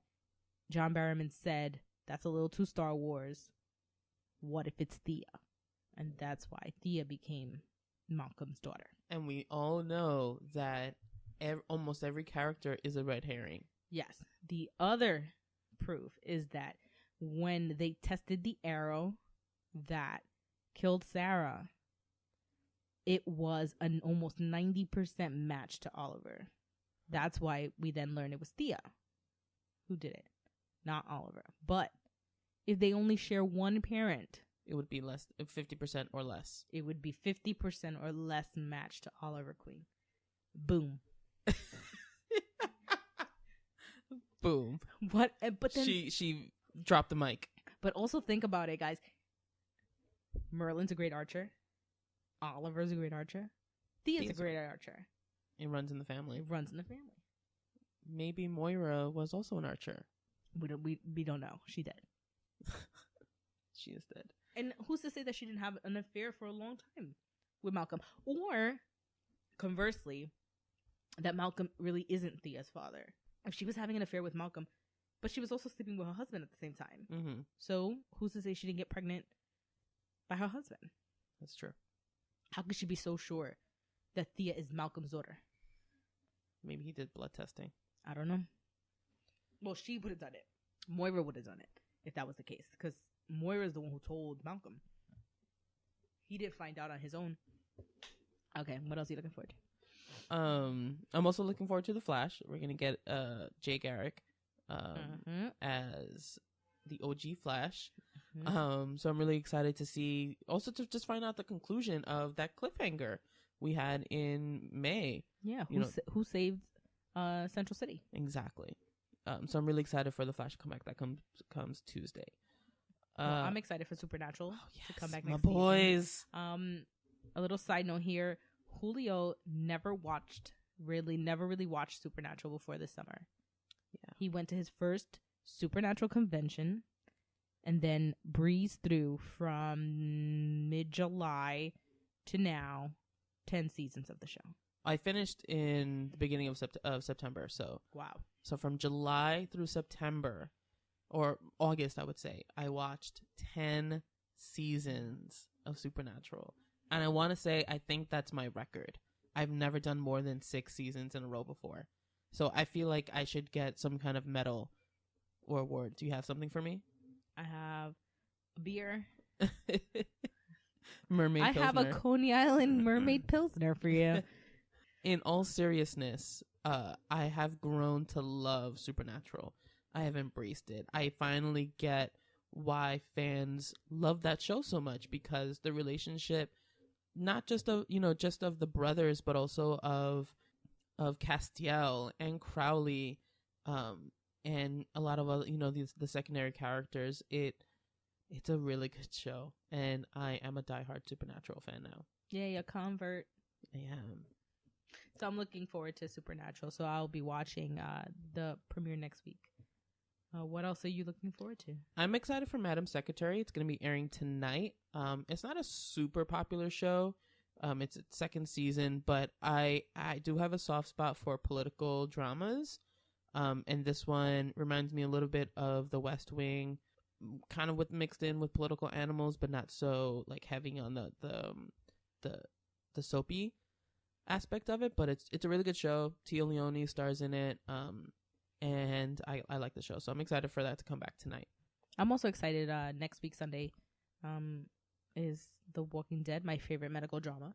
John Barrowman said, that's a little too Star Wars. What if it's Thea? And that's why Thea became Malcolm's daughter. And we all know that almost every character is a red herring. Yes. The other proof is that when they tested the arrow that killed Sarah, it was an almost 90% match to Oliver. That's why we then learned it was Thea who did it, not Oliver. But if they only share one parent, it would be less, 50% or less. It would be 50% or less match to Oliver Queen. Boom. Boom. What? But then she dropped the mic. But also think about it, guys. Merlin's a great archer. Oliver's a great archer. Thea's a great archer. It runs in the family. maybe Moira was also an archer. We don't know. She did. She is dead. And who's to say that she didn't have an affair for a long time with Malcolm? Or, conversely, that Malcolm really isn't Thea's father. If she was having an affair with Malcolm, but she was also sleeping with her husband at the same time. Mm-hmm. So, who's to say she didn't get pregnant by her husband? That's true. How could she be so sure that Thea is Malcolm's daughter? Maybe he did blood testing. I don't know. Well, she would have done it. Moira would have done it if that was the case. Because Moira is the one who told Malcolm. He didn't find out on his own. Okay, what else are you looking forward to? I'm also looking forward to The Flash. We're going to get Jay Garrick as the OG Flash. Mm-hmm. So I'm really excited to see, also to just find out the conclusion of that cliffhanger we had in May. Yeah, who saved Central City? Exactly. So I'm really excited for The Flash to come back. That comes Tuesday. I'm excited for Supernatural to come back next my boys. Season. A little side note here: Julio never really watched Supernatural before this summer. Yeah, he went to his first Supernatural convention, and then breezed through from mid-July to now 10 seasons of the show. I finished in the beginning of September. So wow. So from July through September, or August, I would say, I watched 10 seasons of Supernatural. And I want to say, I think that's my record. I've never done more than 6 seasons in a row before. So I feel like I should get some kind of medal or award. Do you have something for me? I have a beer. Mermaid Pilsner. I have a Coney Island Mermaid Pilsner for you. In all seriousness, I have grown to love Supernatural. I have embraced it. I finally get why fans love that show so much, because the relationship, not just of the brothers, but also of Castiel and Crowley, and a lot of other, the secondary characters. It's a really good show, and I am a diehard Supernatural fan now. Yeah, a convert. I am. So I'm looking forward to Supernatural. So I'll be watching the premiere next week. What else are you looking forward to? I'm excited for Madam Secretary. It's going to be airing tonight. It's not a super popular show. It's its second season, but I do have a soft spot for political dramas. And this one reminds me a little bit of The West Wing, kind of with mixed in with political animals, but not so like heavy on the soapy aspect of it. But it's a really good show. Tia Leone stars in it. And I like the show, so I'm excited for that to come back tonight. I'm also excited. Next week Sunday, is The Walking Dead, my favorite medical drama.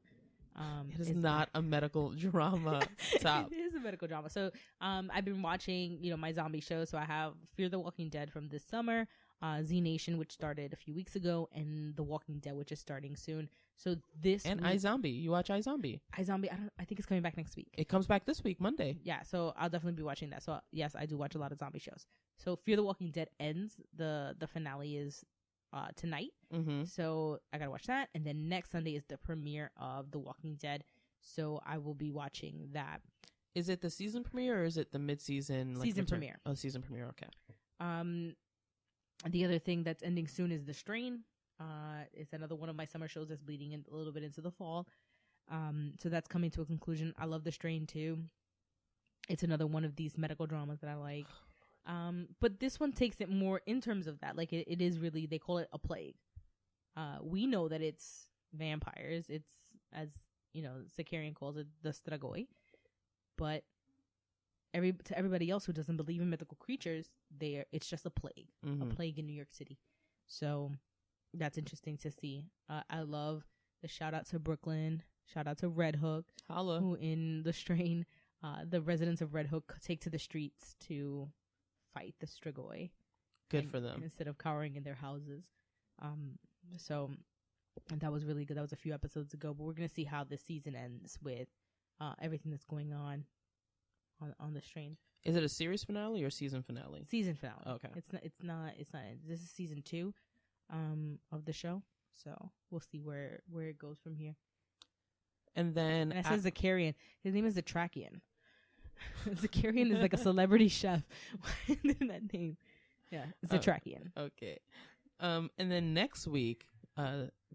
It is not a medical drama. Stop. It is a medical drama. So I've been watching, my zombie show. So I have Fear the Walking Dead from this summer, Z Nation, which started a few weeks ago, and The Walking Dead, which is starting soon. So this and week, iZombie. You watch iZombie? iZombie. I think it's coming back next week. It comes back this week, Monday. Yeah, so I'll definitely be watching that. So yes, I do watch a lot of zombie shows. So Fear the Walking Dead ends. The finale is tonight. Mm-hmm. So I gotta watch that, and then next Sunday is the premiere of The Walking Dead. So I will be watching that. Is it the season premiere or is it the mid-season? Season premiere. Oh, season premiere. Okay. The other thing that's ending soon is The Strain. It's another one of my summer shows that's bleeding in a little bit into the fall. So that's coming to a conclusion. I love The Strain too. It's another one of these medical dramas that I like. But this one takes it more in terms of that. Like it is really, they call it a plague. We know that it's vampires. It's, as Sakarian calls it, the Strigoi. But to everybody else who doesn't believe in mythical creatures, it's just a plague. Mm-hmm. A plague in New York City. So that's interesting to see. I love the shout out to Brooklyn, shout out to Red Hook, Holla. Who in The Strain, the residents of Red Hook take to the streets to fight the Strigoi. Good for them. Instead of cowering in their houses. So that was really good. That was a few episodes ago, but we're going to see how this season ends with everything that's going on The Strain. Is it a series finale or season finale? Season finale. Okay. It's not. This is season 2 of the show. So we'll see where it goes from here. And then it says Zakarian. His name is Zatrakian. Zakarian is like a celebrity chef. Why did that name? Yeah, Zatrakian. Okay. And then next week,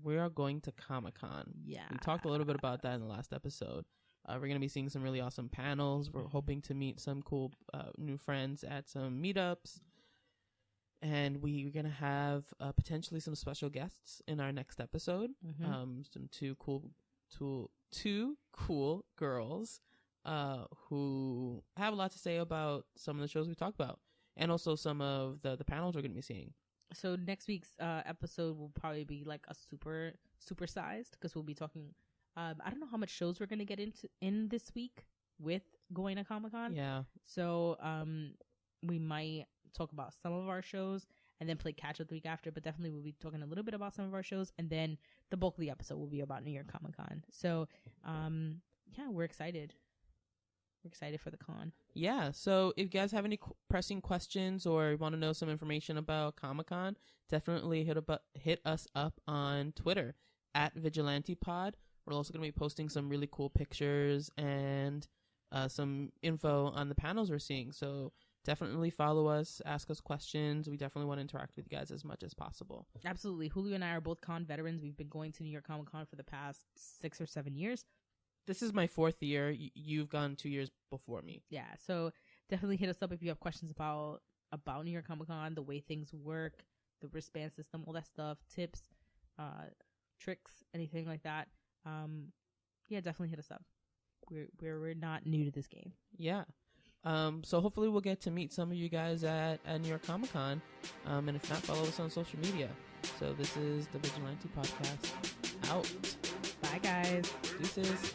we are going to Comic-Con. Yeah. We talked a little bit about that in the last episode. We're going to be seeing some really awesome panels. We're hoping to meet some cool new friends at some meetups. And we're going to have potentially some special guests in our next episode. Some two cool girls who have a lot to say about some of the shows we talked about. And also some of the panels we're going to be seeing. So next week's episode will probably be like a supersized, because we'll be talking. I don't know how much shows we're going to get in this week with going to Comic-Con. Yeah. So we might talk about some of our shows and then play catch up the week after. But definitely we'll be talking a little bit about some of our shows, and then the bulk of the episode will be about New York Comic-Con. So yeah, we're excited. We're excited for the con. Yeah. So if you guys have any pressing questions or want to know some information about Comic-Con, definitely hit us up on Twitter at Vigilante Pod. We're also going to be posting some really cool pictures and some info on the panels we're seeing. So definitely follow us, ask us questions. We definitely want to interact with you guys as much as possible. Absolutely. Julio and I are both con veterans. We've been going to New York Comic Con for the past 6 or 7 years. This is my 4th year. You've gone 2 years before me. Yeah, so definitely hit us up if you have questions about New York Comic Con, the way things work, the wristband system, all that stuff, tips, tricks, anything like that. Yeah, definitely hit us up. We're not new to this game. Yeah. So hopefully we'll get to meet some of you guys at New York Comic Con. And if not, follow us on social media. So this is the Vigilante Podcast. Out. Bye, guys. Deuces.